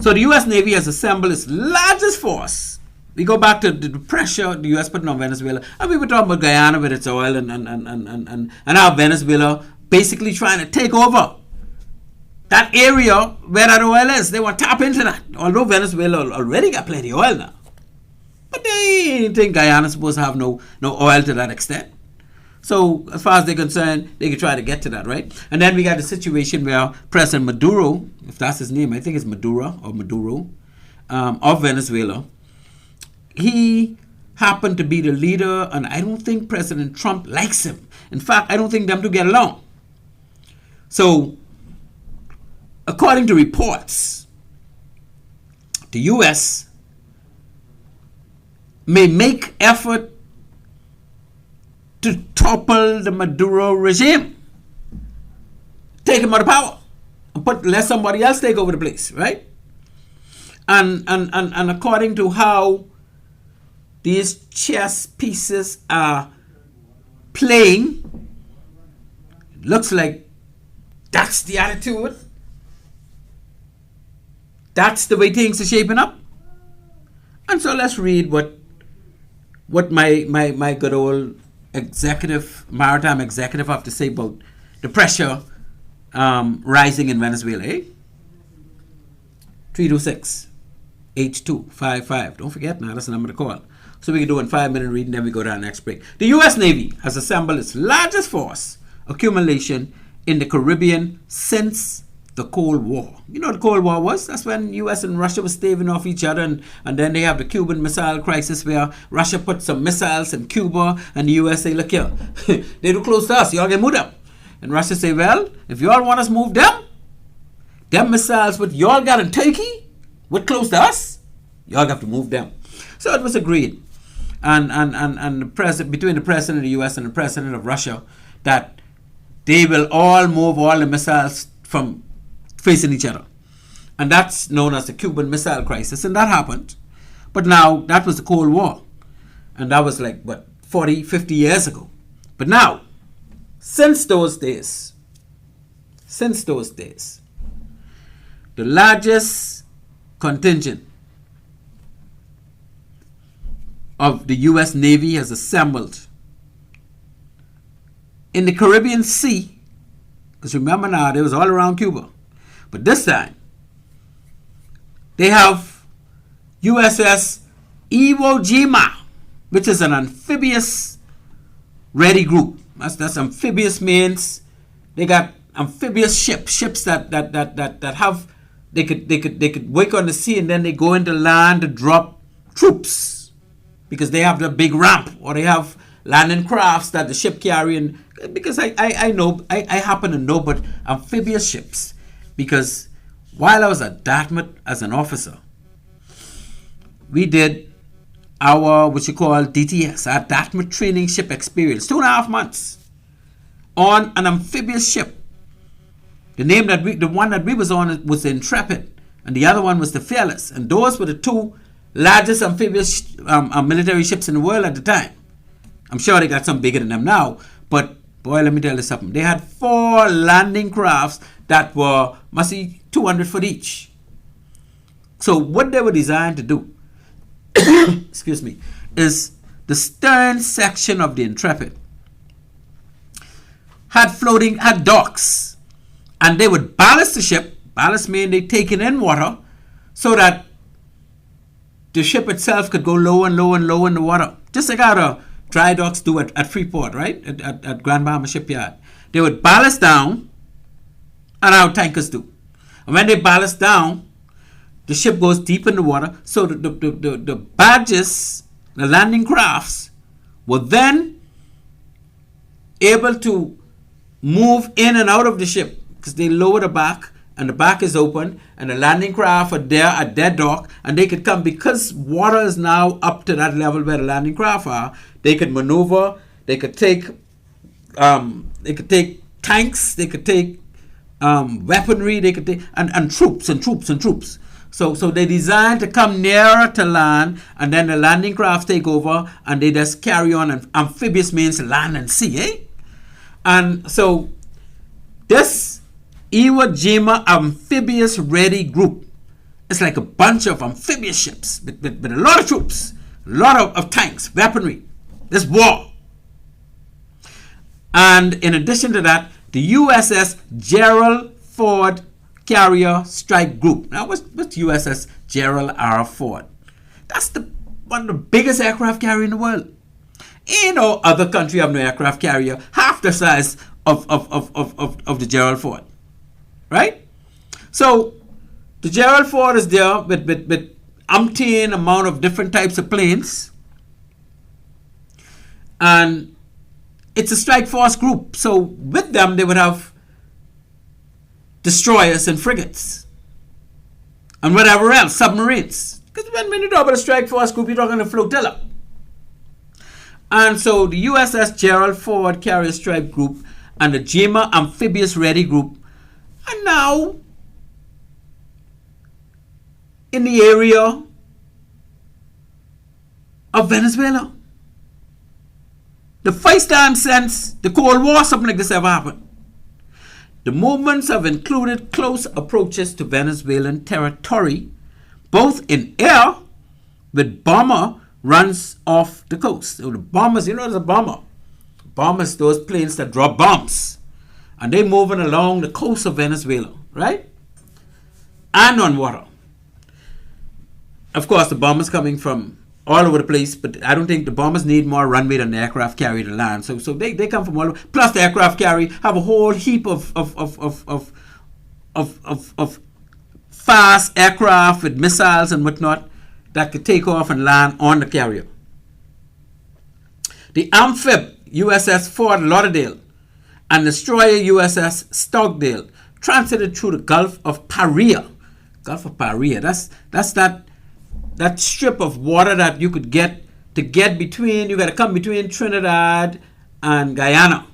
So the U.S. Navy has assembled its largest force. We go back to the pressure the U.S. putting on Venezuela, and we were talking about Guyana with its oil and how Venezuela basically trying to take over that area where that oil is. They want to tap into that, although Venezuela already got plenty of oil now. But they think Guyana's supposed to have no oil to that extent. So as far as they're concerned, they can try to get to that, right? And then we got the situation where President Maduro, if that's his name, I think it's Maduro, of Venezuela, he happened to be the leader, and I don't think President Trump likes him. In fact, I don't think them two get along. So, according to reports, the U.S. may make effort to topple the Maduro regime, take him out of power, and let somebody else take over the place, right? And according to how these chess pieces are playing, it looks like that's the attitude. That's the way things are shaping up. And so let's read what my good old maritime executive have to say about the pressure rising in Venezuela, 326-8255. Don't forget now, that's the number to call. So we can do a 5-minute reading, then we go to our next break. The U.S. Navy has assembled its largest force accumulation in the Caribbean since the Cold War. You know what the Cold War was? That's when U.S. and Russia were staving off each other, and then they have the Cuban Missile Crisis where Russia put some missiles in Cuba, and the U.S. say, look here, they too close to us, y'all can move them. And Russia say, well, if y'all want us to move them missiles what y'all got in Turkey, what close to us, y'all have to move them. So it was agreed. And the between the president of the U.S. and the president of Russia, that they will all move all the missiles from facing each other. And that's known as the Cuban Missile Crisis. And that happened. But now, that was the Cold War. And that was 40, 50 years ago. But now, since those days, the largest contingent of the U.S. Navy has assembled in the Caribbean Sea, because remember now, they was all around Cuba. But this time, they have USS Iwo Jima, which is an amphibious ready group. That's amphibious means they got amphibious ships that have they could wake on the sea, and then they go into land to drop troops, because they have the big ramp, or they have landing crafts that the ship carrying. Because I happen to know about amphibious ships, because while I was at Dartmouth as an officer, we did our what you call DTS, our Dartmouth Training Ship Experience, 2.5 months on an amphibious ship. The one that we was on was the Intrepid, and the other one was the Fearless, and those were the two largest amphibious military ships in the world at the time. I'm sure they got some bigger than them now, but boy, let me tell you something. They had 4 landing crafts that were, must be 200 foot each. So what they were designed to do, excuse me, is the stern section of the Intrepid had docks, and they would ballast the ship. Ballast mean they take it in water, so that the ship itself could go low and low and low in the water, just like how the dry docks do at Freeport, right? At Grand Bahama Shipyard. They would ballast down, and how tankers do. And when they ballast down, the ship goes deep in the water, so the barges, the landing crafts, were then able to move in and out of the ship, because they lower the back, and the back is open, and the landing craft are there at their dock, and they could come, because water is now up to that level where the landing craft are. They could maneuver, they could take tanks, they could take weaponry, they could take and troops. So they designed to come nearer to land, and then the landing craft take over, and they just carry on. And amphibious means land and sea, And so this Iwo Jima amphibious ready group is like a bunch of amphibious ships with a lot of troops, a lot of tanks, weaponry. This war. And in addition to that, the USS Gerald Ford Carrier Strike Group. Now, what's USS Gerald R. Ford? That's one of the biggest aircraft carrier in the world. Ain't no other country have no aircraft carrier half the size of the Gerald Ford, right? So the Gerald Ford is there with umpteen amount of different types of planes, and it's a strike force group. So with them, they would have destroyers and frigates and whatever else, submarines. Because when you talk about a strike force group, you're talking a flotilla. And so the USS Gerald Ford Carrier Strike Group and the Jima Amphibious Ready Group are now in the area of Venezuela. The first time since the Cold War something like this ever happened. The movements have included close approaches to Venezuelan territory, both in air, with bomber runs off the coast. So the bombers, there's a bomber. Bombers, those planes that drop bombs. And they're moving along the coast of Venezuela, right? And on water. Of course, the bombers coming from all over the place, but I don't think the bombers need more runway than the aircraft carrier to land. So they come from all over. Plus, the aircraft carrier have a whole heap of fast aircraft with missiles and whatnot that could take off and land on the carrier. The amphib USS Fort Lauderdale and destroyer USS Stockdale transited through the Gulf of Paria. Gulf of Paria. That's that strip of water that you could get between. You got to come between Trinidad and Guyana,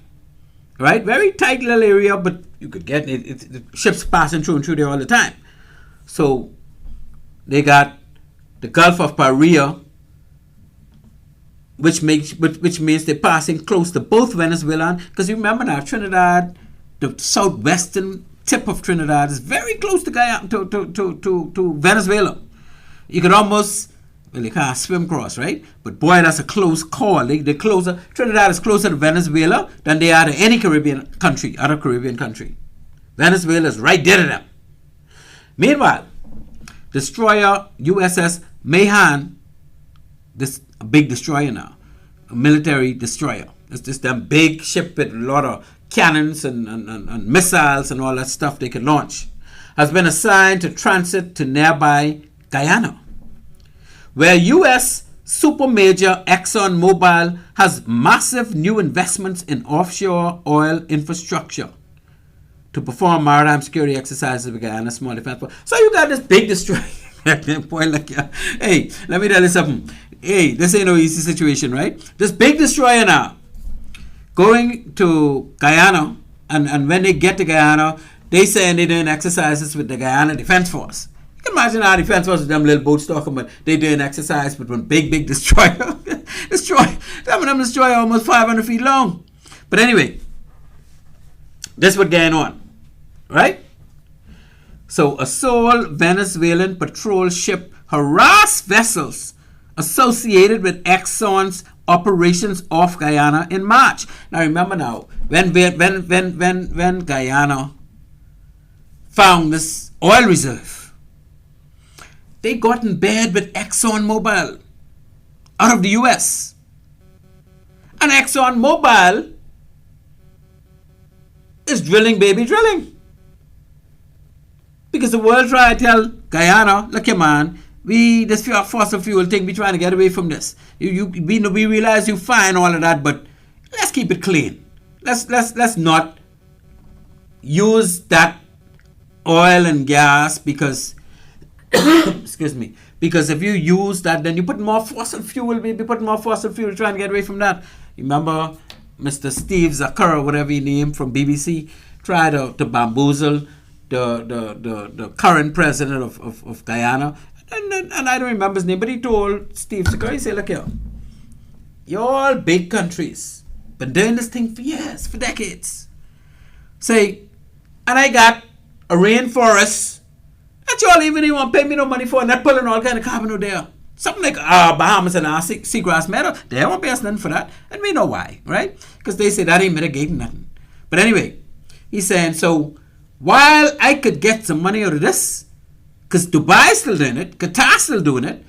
right? Very tight little area, but you could get it. The ships passing through and through there all the time. So they got the Gulf of Paria, which means they're passing close to both Venezuela, because you remember now Trinidad, the southwestern tip of Trinidad is very close to Guyana, to Venezuela. You could almost, you can't swim across, right? But boy, that's a close call. They're closer. Trinidad is closer to Venezuela than they are to any other Caribbean country. Venezuela is right there to them. Meanwhile, destroyer USS Mahan, this a big destroyer now, a military destroyer. It's just a big ship with a lot of cannons and missiles and all that stuff they can launch, has been assigned to transit to nearby Guyana, where U.S. supermajor ExxonMobil has massive new investments in offshore oil infrastructure to perform maritime security exercises with Guyana Small Defense Force. So you got this big destroyer. Hey, let me tell you something. Hey, this ain't no easy situation, right? This big destroyer now going to Guyana, and when they get to Guyana, they saying they're doing exercises with the Guyana Defense Force. You can imagine our defense force with them little boats talking about they doing exercise with one big destroyer. Some of them destroyer almost 500 feet long. But anyway, this is what's going on, right? So a sole Venezuelan patrol ship harassed vessels associated with Exxon's operations off Guyana in March. Now remember now, when Guyana found this oil reserve, they got in bed with ExxonMobil out of the US. And ExxonMobil is drilling baby drilling. Because the world try to tell Guyana, look here man, this fossil fuel thing, we trying to get away from this. We realize you fine all of that, but let's keep it clean. Let's not use that oil and gas because excuse me, because if you use that, then you put more fossil fuel. We'll be putting more fossil fuel trying to get away from that. You remember Mr. Steve Zakura, whatever he named from BBC, tried to bamboozle the current president of Guyana, and I don't remember his name, but he told Steve Zakura, he said, look here, you're all big countries, been doing this thing for years, for decades. Say, and I got a rainforest that y'all even want to pay me no money for, and that pulling all kind of carbon out there. Something like Bahamas and our seagrass meadow, they won't pay us nothing for that. And we know why, right? Because they say that ain't mitigating nothing. But anyway, he's saying, so while I could get some money out of this, because Dubai's still doing it, Qatar's still doing it,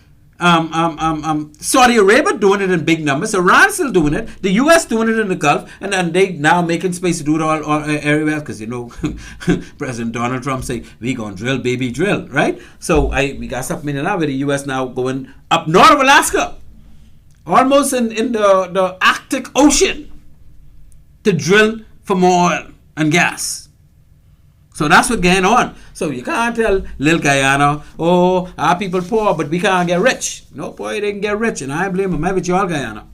Saudi Arabia doing it in big numbers, Iran's still doing it, the US doing it in the Gulf, and then they now making space to do it all everywhere, because President Donald Trump say, we gonna drill, baby, drill, right? So we got something in now with the US now going up north of Alaska, almost in the Arctic Ocean, to drill for more oil and gas. So that's what's going on. So you can't tell little Guyana, oh, our people poor, but we can't get rich. No, boy, they can get rich, and I blame them. I bet you all Guyana.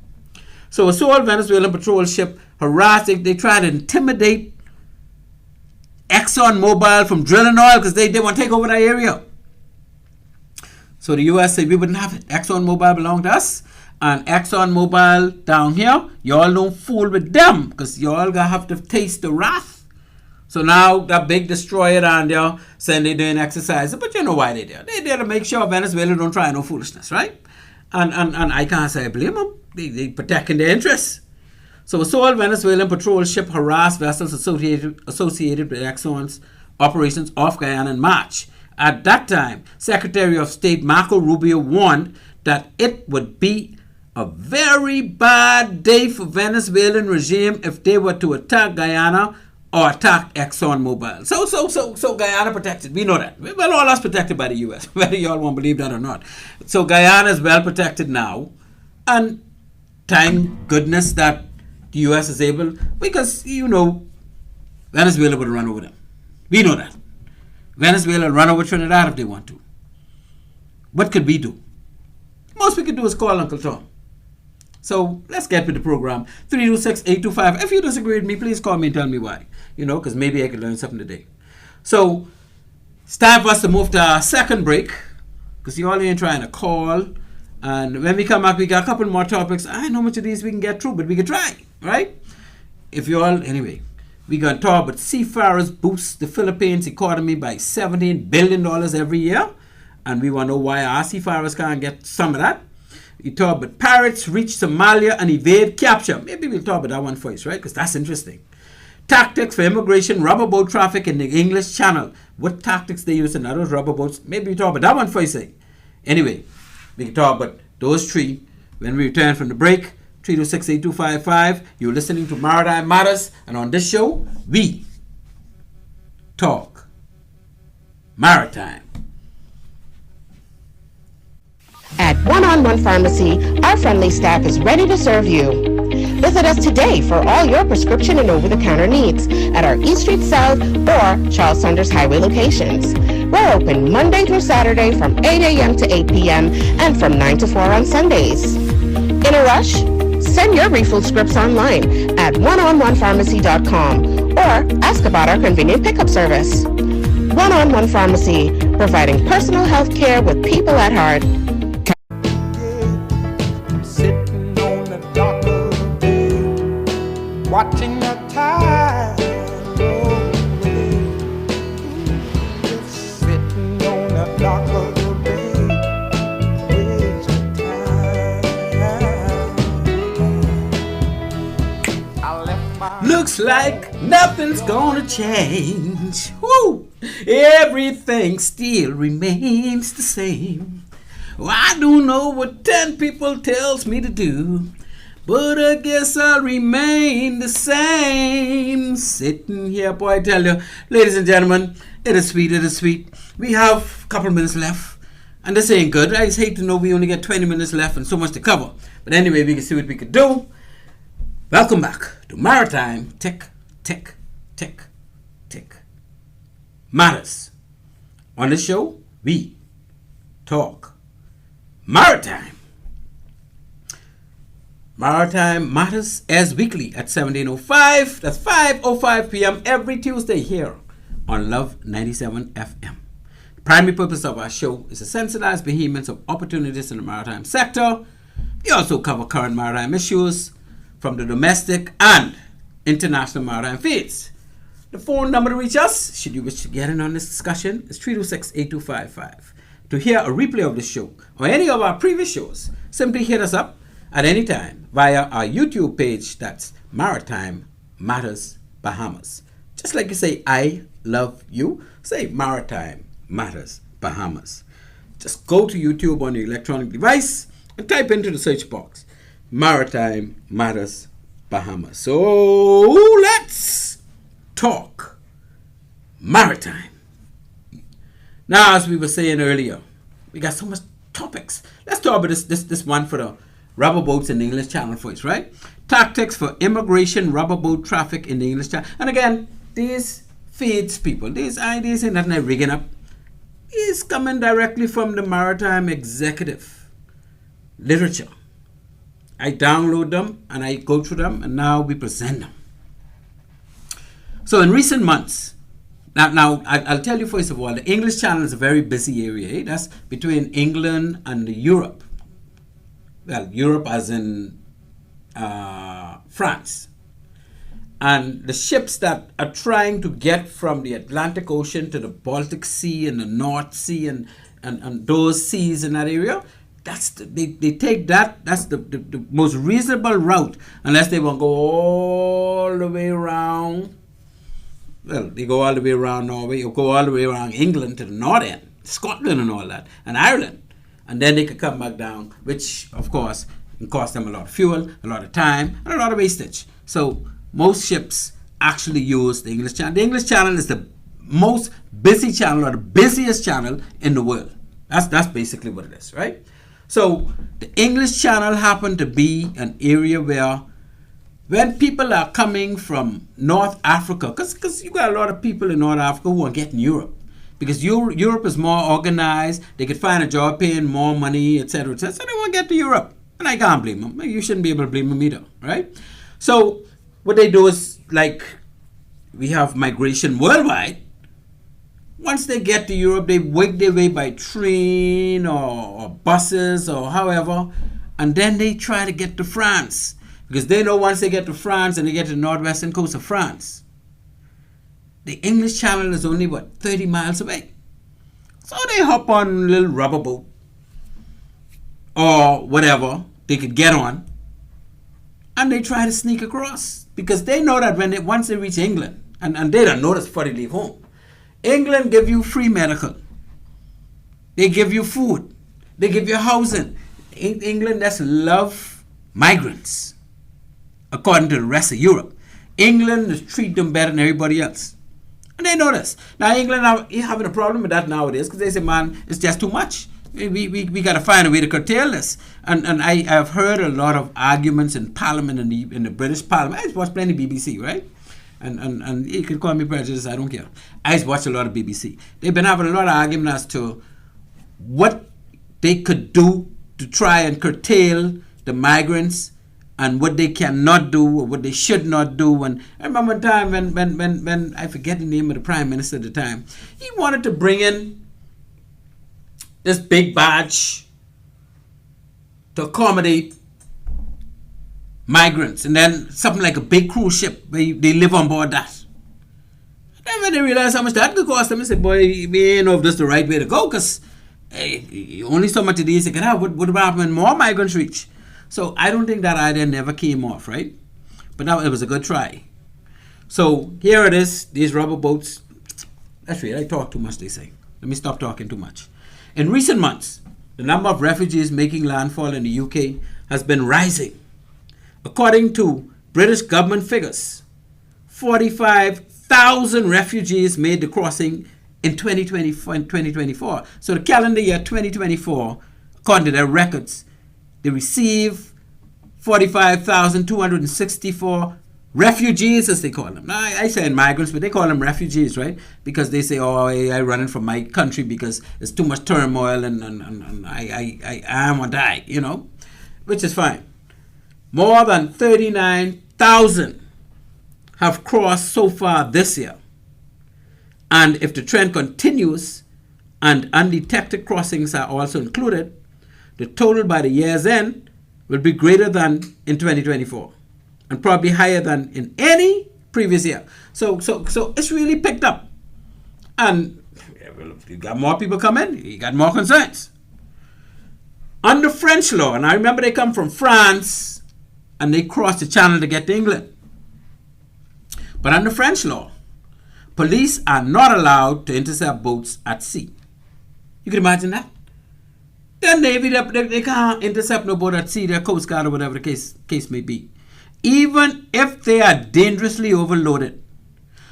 So a sole Venezuelan patrol ship harassed, they tried to intimidate Exxon Mobil from drilling oil because they want to take over that area. So the U.S. said we wouldn't have it. Exxon Mobil belonged to us, and Exxon Mobil down here, y'all don't fool with them because y'all gonna have to taste the wrath. So now that big destroyer down there saying they're doing exercises, but you know why they're there. They're there to make sure Venezuela don't try no foolishness, right? And I can't say I blame them. They protecting their interests. So a sole Venezuelan patrol ship harassed vessels associated with Exxon's operations off Guyana in March. At that time, Secretary of State Marco Rubio warned that it would be a very bad day for Venezuelan regime if they were to attack Guyana or attack Exxon Mobil. So Guyana protected. We know that. Well, all us protected by the U.S., whether y'all won't believe that or not. So Guyana is well protected now. And thank goodness that the U.S. is able, because, Venezuela would run over them. We know that. Venezuela will run over Trinidad if they want to. What could we do? Most we could do is call Uncle Tom. So let's get with the program. 326-825. If you disagree with me, please call me and tell me why. Because maybe I could learn something today. So it's time for us to move to our second break, because you all ain't trying to call. And when we come back, we got a couple more topics. I know how much of these we can get through, but we can try, right? Anyway, we going to talk about seafarers boost the Philippines economy by $17 billion every year. And we want to know why our seafarers can't get some of that. We talk about pirates reach Somalia and evade capture. Maybe we'll talk about that one first, right? Because that's interesting. Tactics for immigration, rubber boat traffic in the English Channel. What tactics they use in those rubber boats? Maybe we talk about that one first. Anyway, we can talk about those three when we return from the break. 326-8255. You're listening to Maritime Matters, and on this show, we talk maritime. At One-on-One Pharmacy, our friendly staff is ready to serve you. Visit us today for all your prescription and over-the-counter needs at our East Street South or Charles Saunders Highway locations. We're open Monday through Saturday from 8 a.m. to 8 p.m. and from 9 to 4 on Sundays. In a rush? Send your refill scripts online at oneononepharmacy.com or ask about our convenient pickup service. One-on-One Pharmacy, providing personal health care with people at heart. Sitting on the dock of the bay, watching the tide roll away. Just sitting on the dock of the bay, wasting time. I left my Looks like nothing's gonna change. Woo! Everything still remains the same. Well, I don't know what 10 people tells me to do, but I guess I'll remain the same. Sitting here, boy, I tell you, ladies and gentlemen, it is sweet. We have a couple of minutes left, and this ain't good. I just hate to know we only get 20 minutes left and so much to cover. But anyway, we can see what we can do. Welcome back to Maritime Tick Matters. On this show, we talk maritime. Maritime Matters airs weekly at 17:05. That's 5:05 p.m. every Tuesday here on Love 97 FM. The primary purpose of our show is to sensitize Bahamians of opportunities in the maritime sector. We also cover current maritime issues from the domestic and international maritime fleets. The phone number to reach us, should you wish to get in on this discussion, is 326-8255. To hear a replay of the show or any of our previous shows, simply hit us up at any time via our YouTube page. That's Maritime Matters Bahamas. Just like you say, I love you, say Maritime Matters Bahamas. Just go to YouTube on your electronic device and type into the search box, Maritime Matters Bahamas. So let's talk maritime. Now, as we were saying earlier, we got so much topics. Let's talk about this one for the rubber boats in the English Channel first, right? Tactics for immigration rubber boat traffic in the English Channel. And again, these feeds people. These ideas ain't nothing they're rigging up. These coming directly from the maritime executive literature. I download them and I go through them and now we present them. So in recent months, now I'll tell you first of all, the English Channel is a very busy area. Eh? That's between England and Europe. Well, Europe as in France. And the ships that are trying to get from the Atlantic Ocean to the Baltic Sea and the North Sea and those seas in that area, they take that, that's the most reasonable route, unless they want to go all the way around. Well, they go all the way around Norway, or go all the way around England to the north end, Scotland and all that, and Ireland. And then they could come back down, which, of course, can cost them a lot of fuel, a lot of time, and a lot of wastage. So most ships actually use the English Channel. The English Channel is the most busy channel, or the busiest channel in the world. That's basically what it is, right? So the English Channel happened to be an area where when people are coming from North Africa, because you got a lot of people in North Africa who are getting Europe, because Europe is more organized, they could find a job paying more money, etc., etc., so they want to get to Europe. And I can't blame them. You shouldn't be able to blame them either, right? So what they do is, like, we have migration worldwide. Once they get to Europe, they work their way by train or buses or however, and then they try to get to France. Because they know once they get to France and they get to the northwestern coast of France, the English Channel is only, 30 miles away. So they hop on a little rubber boat or whatever they could get on, and they try to sneak across. Because they know that once they reach England, and they don't notice before they leave home, England give you free medical. They give you food. They give you housing. England just love migrants. According to the rest of Europe, England is treat them better than everybody else. And they know this. Now, England are having a problem with that nowadays because they say, man, it's just too much. We got to find a way to curtail this. And I have heard a lot of arguments in Parliament, in the British Parliament. I watch plenty BBC, right? And you can call me prejudiced, I don't care. I watch a lot of BBC. They've been having a lot of argument as to what they could do to try and curtail the migrants and what they cannot do or what they should not do. And I remember a time when I forget the name of the Prime Minister at the time, he wanted to bring in this big barge to accommodate migrants, and then something like a big cruise ship where they live on board that. And then when they realized how much that could cost them, they said, boy, we ain't know if this is the right way to go, because only so much of these they can have. What would happen when more migrants reach? So I don't think that idea never came off, right? But now it was a good try. So here it is, these rubber boats. That's right, I talk too much, they say. Let me stop talking too much. In recent months, the number of refugees making landfall in the UK has been rising. According to British government figures, 45,000 refugees made the crossing in 2024. So the calendar year 2024, according to their records, they received 45,264 refugees, as they call them. Now, I say migrants, but they call them refugees, right? Because they say, oh, I running from my country because there's too much turmoil and I am or die, you know, which is fine. More than 39,000 have crossed so far this year. And if the trend continues and undetected crossings are also included, the total by the year's end will be greater than in 2024. and probably higher than in any previous year. So it's really picked up. And if you got more people coming, you got more concerns. Under French law, and I remember they come from France and they cross the channel to get to England. But under French law, police are not allowed to intercept boats at sea. You can imagine that? The Navy, they can't intercept no boat at sea, their Coast Guard or whatever the case may be. Even if they are dangerously overloaded,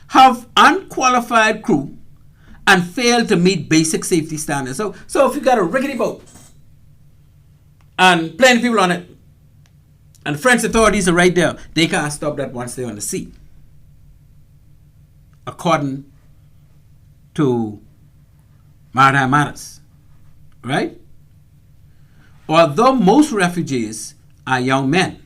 have unqualified crew, and fail to meet basic safety standards. So if you got a rickety boat and plenty of people on it, and the French authorities are right there, they can't stop that once they're on the sea. According to Maritime Matters, right? Although most refugees are young men,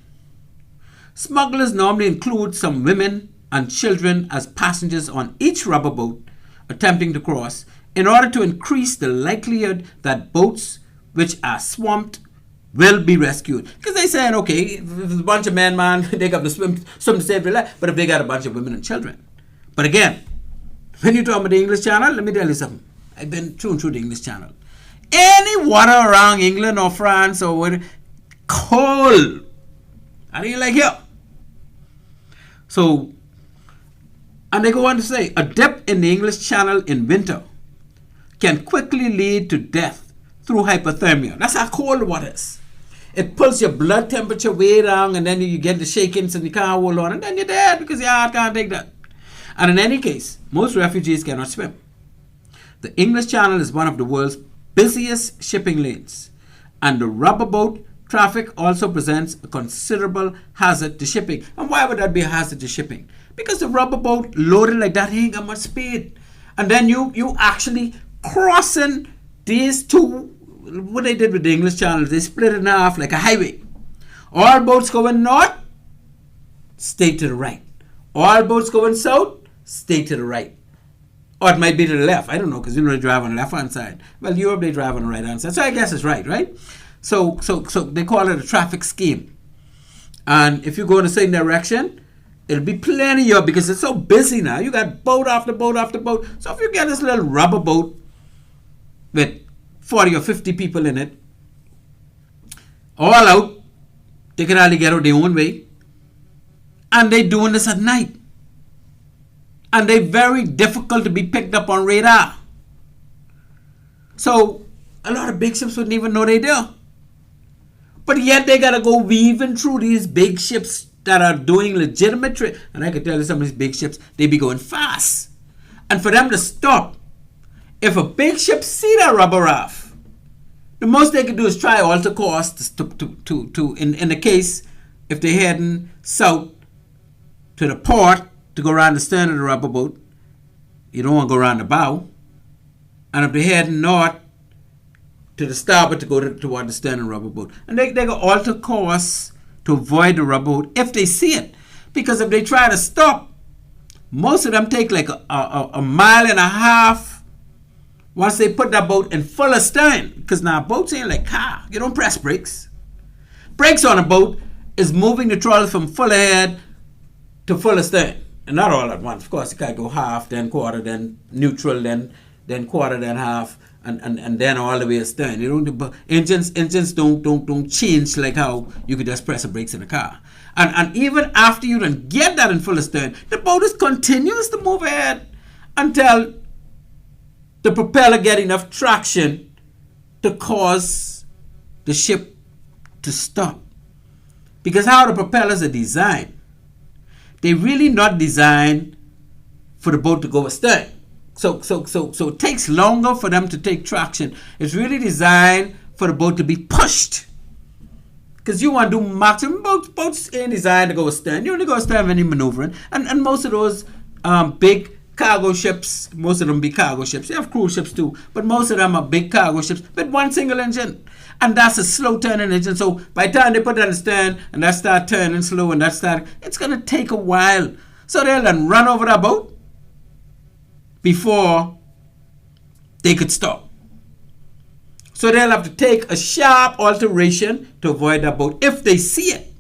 smugglers normally include some women and children as passengers on each rubber boat attempting to cross in order to increase the likelihood that boats which are swamped will be rescued. Because they're saying, okay, if there's a bunch of men, they got to swim to save their life, but if they got a bunch of women and children. But again, when you talk about the English Channel, let me tell you something. I've been through the English Channel. Any water around England or France or whatever, cold. I don't like here. So, and they go on to say, a dip in the English Channel in winter can quickly lead to death through hypothermia. That's how cold water is. It pulls your blood temperature way down, and then you get the shakings and you can't hold on, and then you're dead because your heart can't take that. And in any case, most refugees cannot swim. The English Channel is one of the world's busiest shipping lanes, and the rubber boat traffic also presents a considerable hazard to shipping. And why would that be a hazard to shipping? Because the rubber boat loaded like that, ain't got much speed. And then you actually crossing these two, what they did with the English Channel, they split it in half like a highway. All boats going north, stay to the right. All boats going south, stay to the right. Or it might be to the left. I don't know, because you know they drive on the left-hand side. Well, Europe, they drive on the right-hand side. So I guess it's right? So they call it a traffic scheme. And if you go in the same direction, it'll be plenty of, because it's so busy now. You got boat after boat after boat. So if you get this little rubber boat with 40 or 50 people in it, all out, they can hardly get out their own way. And they're doing this at night. And they're very difficult to be picked up on radar. So a lot of big ships wouldn't even know they're there. But yet they gotta go weaving through these big ships that are doing legitimate trade. And I can tell you some of these big ships, they be going fast. And for them to stop, if a big ship see that rubber raft, the most they can do is try alter course in the case if they're heading south to the port to go around the stern of the rubber boat. You don't want to go around the bow. And if they're heading north to the starboard to go toward the stern of the rubber boat. And they go alter course to avoid the rubber boat if they see it. Because if they try to stop, most of them take like a mile and a half once they put that boat in full astern. Because now boats ain't like car. You don't press brakes. Brakes on a boat is moving the throttle from full ahead to full astern. And not all at once. Of course, you can't go half, then quarter, then neutral, then quarter, then half, and then all the way astern. You don't. Engines don't change like how you could just press the brakes in a car. And even after you don't get that in full astern, the boat is continues to move ahead until the propeller get enough traction to cause the ship to stop. Because how the propellers are designed, they're really not designed for the boat to go astern. So it takes longer for them to take traction. It's really designed for the boat to be pushed. Because you want to do maximum. Boats ain't designed to go astern. You only go astern when you're maneuvering. And most of those big cargo ships, most of them be cargo ships. You have cruise ships too. But most of them are big cargo ships with one single engine. And that's a slow turning engine. So by the time they put that in stern and that start turning slow and that start, it's going to take a while. So they'll then run over that boat before they could stop. So they'll have to take a sharp alteration to avoid that boat if they see it.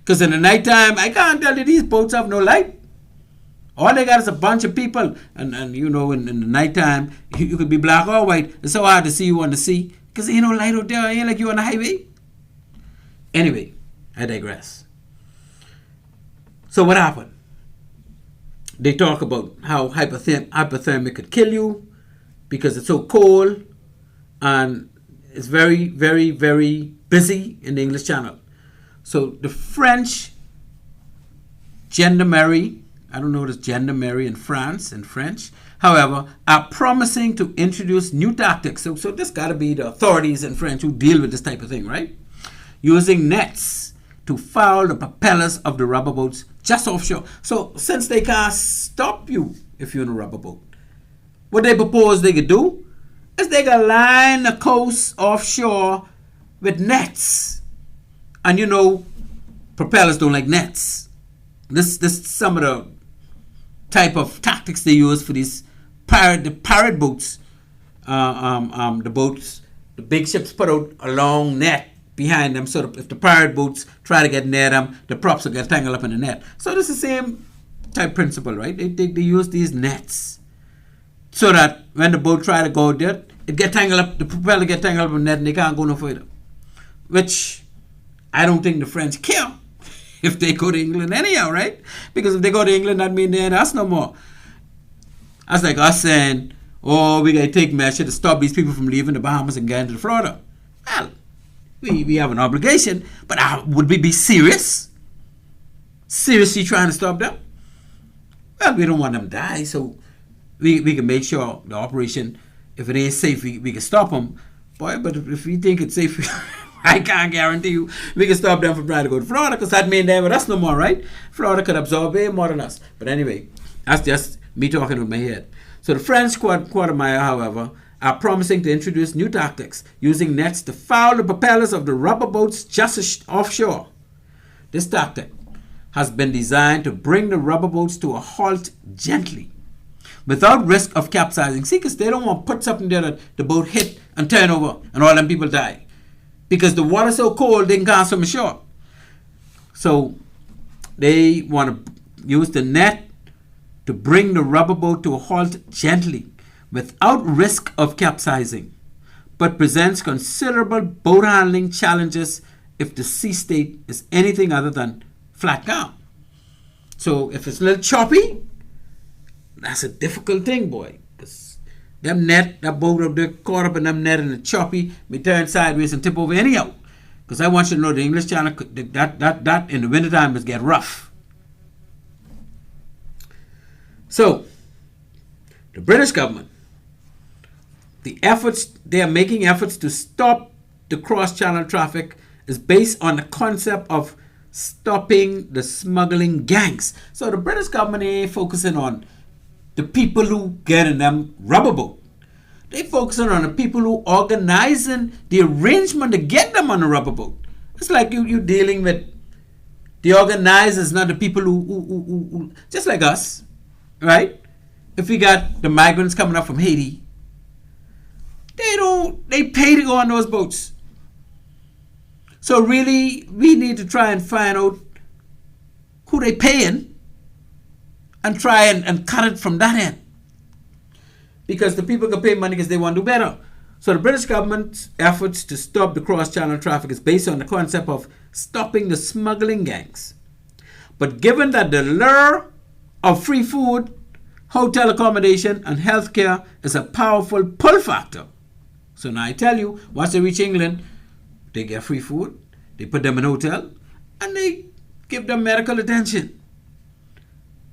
Because in the nighttime, I can't tell you these boats have no light. All they got is a bunch of people. And you know, in the nighttime, you could be black or white. It's so hard to see you on the sea. Because ain't no light out there. It ain't like you on the highway. Anyway, I digress. So what happened? They talk about how hypothermia could kill you because it's so cold and it's very, very, very busy in the English Channel. So the French gendarmerie, I don't know what is gendarmerie in France, in French, however, are promising to introduce new tactics. So this got to be the authorities in France who deal with this type of thing, right? Using nets to foul the propellers of the rubber boats just offshore. So since they can't stop you if you're in a rubber boat, what they propose they could do is they could line the coast offshore with nets. And you know, propellers don't like nets. This some of the type of tactics they use for these pirate boats. The boats, the big ships put out a long net behind them, so if the pirate boats try to get near them, the props will get tangled up in the net. So this is the same type principle, right? They use these nets so that when the boat try to go there, it get tangled up, the propeller get tangled up in the net and they can't go no further. Which I don't think the French care if they go to England anyhow, right? Because if they go to England, that means they're in us no more. That's like us saying, oh, we got to take measures to stop these people from leaving the Bahamas and getting to Florida. Well, we have an obligation, but would we be seriously trying to stop them? Well, we don't want them to die, so we can make sure the operation, if it ain't safe, we can stop them. Boy, but if we think it's safe, I can't guarantee you we can stop them from trying to go to Florida, because that means they're with us no more, right? Florida could absorb way more than us. But anyway, that's just me talking with my head. So the French Quartermire, however, are promising to introduce new tactics using nets to foul the propellers of the rubber boats just offshore. This tactic has been designed to bring the rubber boats to a halt gently, without risk of capsizing. See, because they don't want to put something there that the boat hit and turn over and all them people die. Because the water's so cold, they can't swim ashore. So they want to use the net to bring the rubber boat to a halt gently, without risk of capsizing, but presents considerable boat handling challenges if the sea state is anything other than flat calm. So if it's a little choppy, that's a difficult thing, boy. Because them net, that boat up there caught up in them net and the choppy, may turn sideways and tip over anyhow. Because I want you to know the English Channel, that in the wintertime must get rough. So, the British government, they are making efforts to stop the cross-channel traffic is based on the concept of stopping the smuggling gangs. So the British government ain't focusing on the people who get in them rubber boat. They focusing on the people who organizing the arrangement to get them on a rubber boat. It's like you dealing with the organizers, not the people who just like us, right? If we got the migrants coming up from Haiti, they pay to go on those boats. So really, we need to try and find out who they paying and try and cut it from that end. Because the people can pay money because they want to do better. So the British government's efforts to stop the cross-channel traffic is based on the concept of stopping the smuggling gangs. But given that the lure of free food, hotel accommodation, and healthcare is a powerful pull factor. So now I tell you, once they reach England, they get free food, they put them in a hotel, and they give them medical attention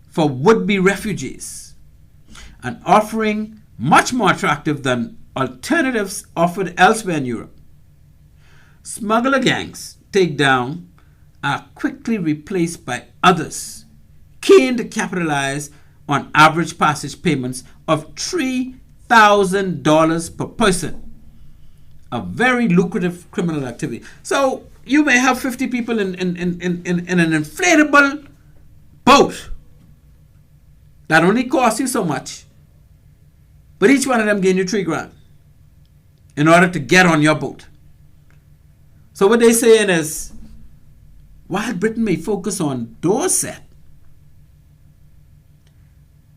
for would-be refugees, an offering much more attractive than alternatives offered elsewhere in Europe. Smuggler gangs takedown are quickly replaced by others keen to capitalize on average passage payments of $3,000 per person. A very lucrative criminal activity. So you may have 50 people in an inflatable boat that only costs you so much, but each one of them gain you $3,000 in order to get on your boat. So what they're saying is, while Britain may focus on those set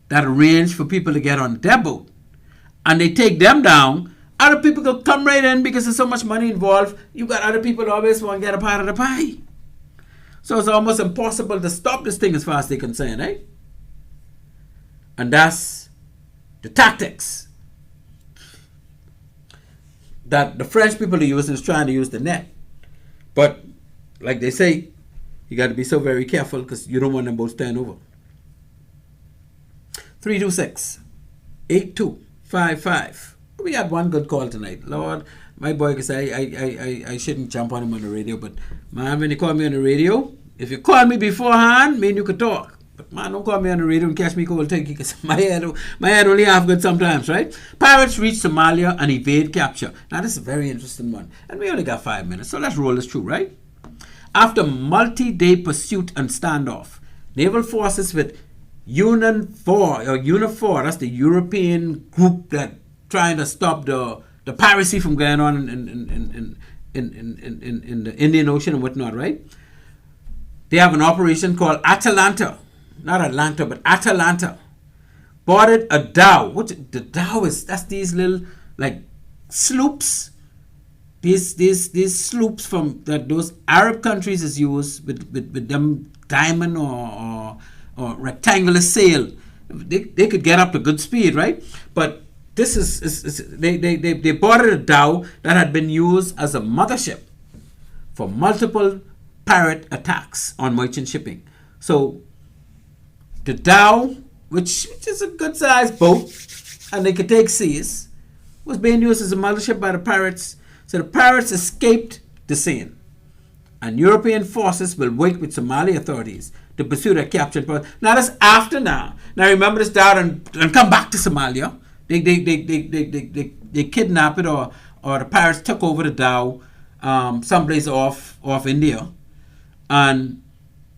that arrange for people to get on their boat, and they take them down, other people will come right in because there's so much money involved. You got other people always want to get a part of the pie. So it's almost impossible to stop this thing as far as they're concerned, right? And that's the tactics that the French people are using, is trying to use the net. But like they say, you got to be so very careful because you don't want them both turn over. 326-8255. We had one good call tonight. Lord, my boy can say I shouldn't jump on him on the radio, but man, when you call me on the radio, if you call me beforehand, me and you could talk. But man, don't call me on the radio and catch me cold turkey because my head only half good sometimes, right? Pirates reach Somalia and evade capture. Now this is a very interesting one. And we only got 5 minutes, so let's roll this through, right? After multi-day pursuit and standoff, naval forces with UNAFOR, that's the European group that trying to stop the piracy from going on in the Indian Ocean and whatnot, right? They have an operation called Atalanta. Not Atlanta, but Atalanta. Boarded a dhow. What the dhow is? That's these little like sloops. These sloops from that those Arab countries is used with them diamond or rectangular sail. They could get up to good speed, right? But this they boarded a dhow that had been used as a mothership for multiple pirate attacks on merchant shipping. So the dhow, which is a good sized boat and they could take seas, was being used as a mothership by the pirates. So the pirates escaped the scene, and European forces will work with Somali authorities to pursue their captured person. Now that's after now. Now remember this dhow and come back to Somalia. They kidnap it or the pirates took over the dhow someplace off India, and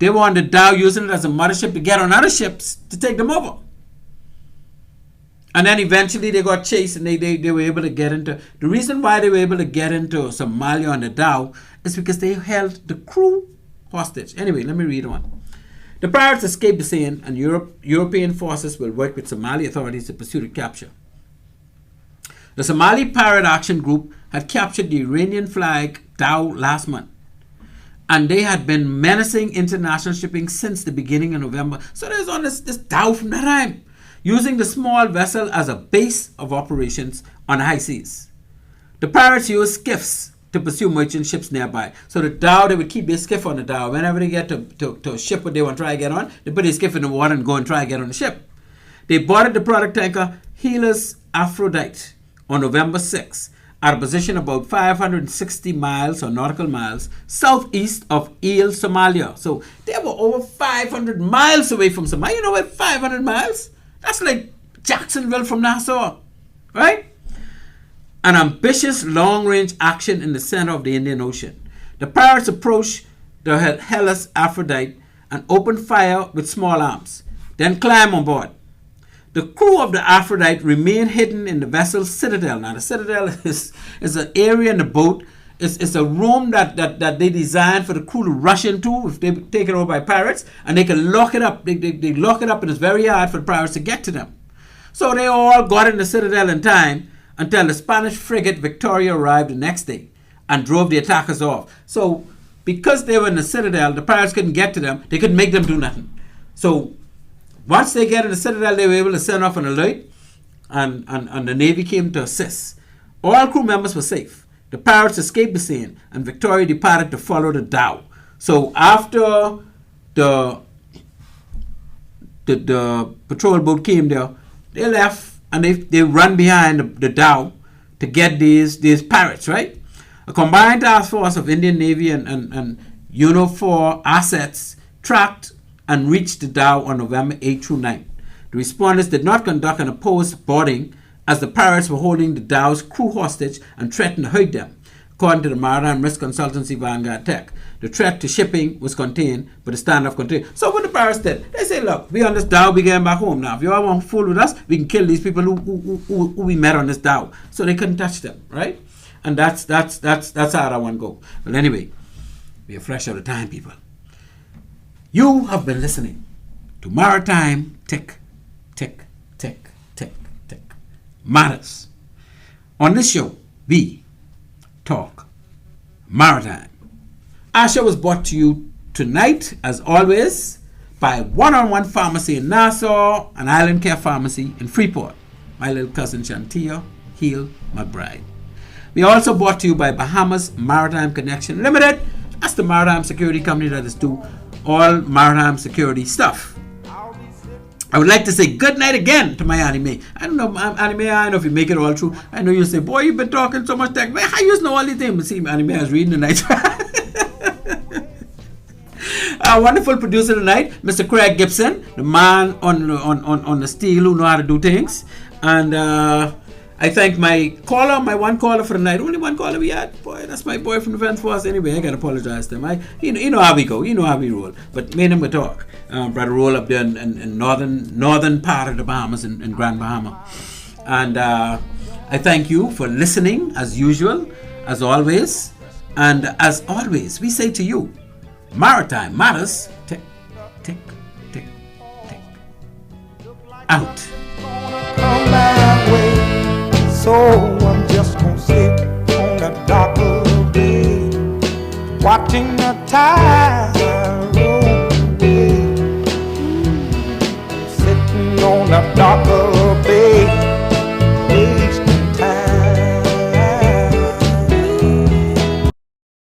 they wanted the dhow using it as a mothership to get on other ships to take them over. And then eventually they got chased and they were able to get into... The reason why they were able to get into Somalia on the dhow is because they held the crew hostage. Anyway, let me read on. The pirates escaped the scene and European forces will work with Somali authorities to pursue the capture. The Somali Pirate Action Group had captured the Iranian flag dhow last month, and they had been menacing international shipping since the beginning of November. So there's on this dhow from that time, using the small vessel as a base of operations on the high seas. The pirates used skiffs to pursue merchant ships nearby. So the dhow, they would keep their skiff on the dhow. Whenever they get to a ship where they want to try to get on, they put their skiff in the water and go and try to get on the ship. They boarded the product tanker Hellas Aphrodite on November 6 at a position about 560 miles or nautical miles southeast of El Somalia. So they were over 500 miles away from Somalia. You know what, 500 miles? That's like Jacksonville from Nassau, right? An ambitious long-range action in the center of the Indian Ocean. The pirates approached the Hellas Aphrodite and opened fire with small arms, then climbed on board. The crew of the Aphrodite remained hidden in the vessel's citadel. Now, the citadel is an area in the boat. It's a room that they designed for the crew to rush into if they taken over by pirates, and they can lock it up. They lock it up, and it's very hard for the pirates to get to them. So they all got in the citadel in time until the Spanish frigate Victoria arrived the next day and drove the attackers off. So because they were in the citadel, the pirates couldn't get to them. They couldn't make them do nothing. So once they get in the citadel, they were able to send off an alert, and the Navy came to assist. All crew members were safe. The pirates escaped the scene, and Victoria departed to follow the dhow. So after the patrol boat came there, they left and they run behind the dhow to get these pirates, right? A combined task force of Indian Navy and UNAFOR assets tracked and reached the dhow on November 8 through 9. The responders did not conduct an opposed boarding as the pirates were holding the dhow's crew hostage and threatened to hurt them. According to the maritime risk consultancy Vanguard Tech, the threat to shipping was contained, but the standoff continued. So what the pirates did, they say, look, we on this dhow, we getting back home now. If you all want to fool with us, we can kill these people who we met on this dhow. So they couldn't touch them, right? And that's how that one go. But anyway, we are fresh out of time, people. You have been listening to Maritime Tick, Tick, Tick, Tick, Tick Matters. On this show, we talk maritime. Our show was brought to you tonight, as always, by One-on-One Pharmacy in Nassau and Island Care Pharmacy in Freeport. My little cousin Shantia Hill McBride. We also brought to you by Bahamas Maritime Connection Limited. That's the maritime security company that is do all maritime security stuff. I would like to say good night again to my anime. I don't know, anime, I don't know if you make it all through. I know you say, boy, you've been talking so much tech. Man, how you know all these things? But see, anime, I was reading tonight. Our wonderful producer tonight, Mr. Craig Gibson, the man on the steel who know how to do things. And I thank my one caller for the night. Only one caller we had. Boy, that's my boy from the Defense Force. Anyway, I gotta apologize to him. You know how we go. You know how we roll. But me and him will talk. Brother roll up there in northern part of the Bahamas, in Grand Bahama. And I thank you for listening, as usual, as always. And as always, we say to you, Maritime Matters, tick, tick, tick, tick, out. Come my way, so I'm just gonna sit on the dock of the bay, watching the tide roll away. Sitting on the dock of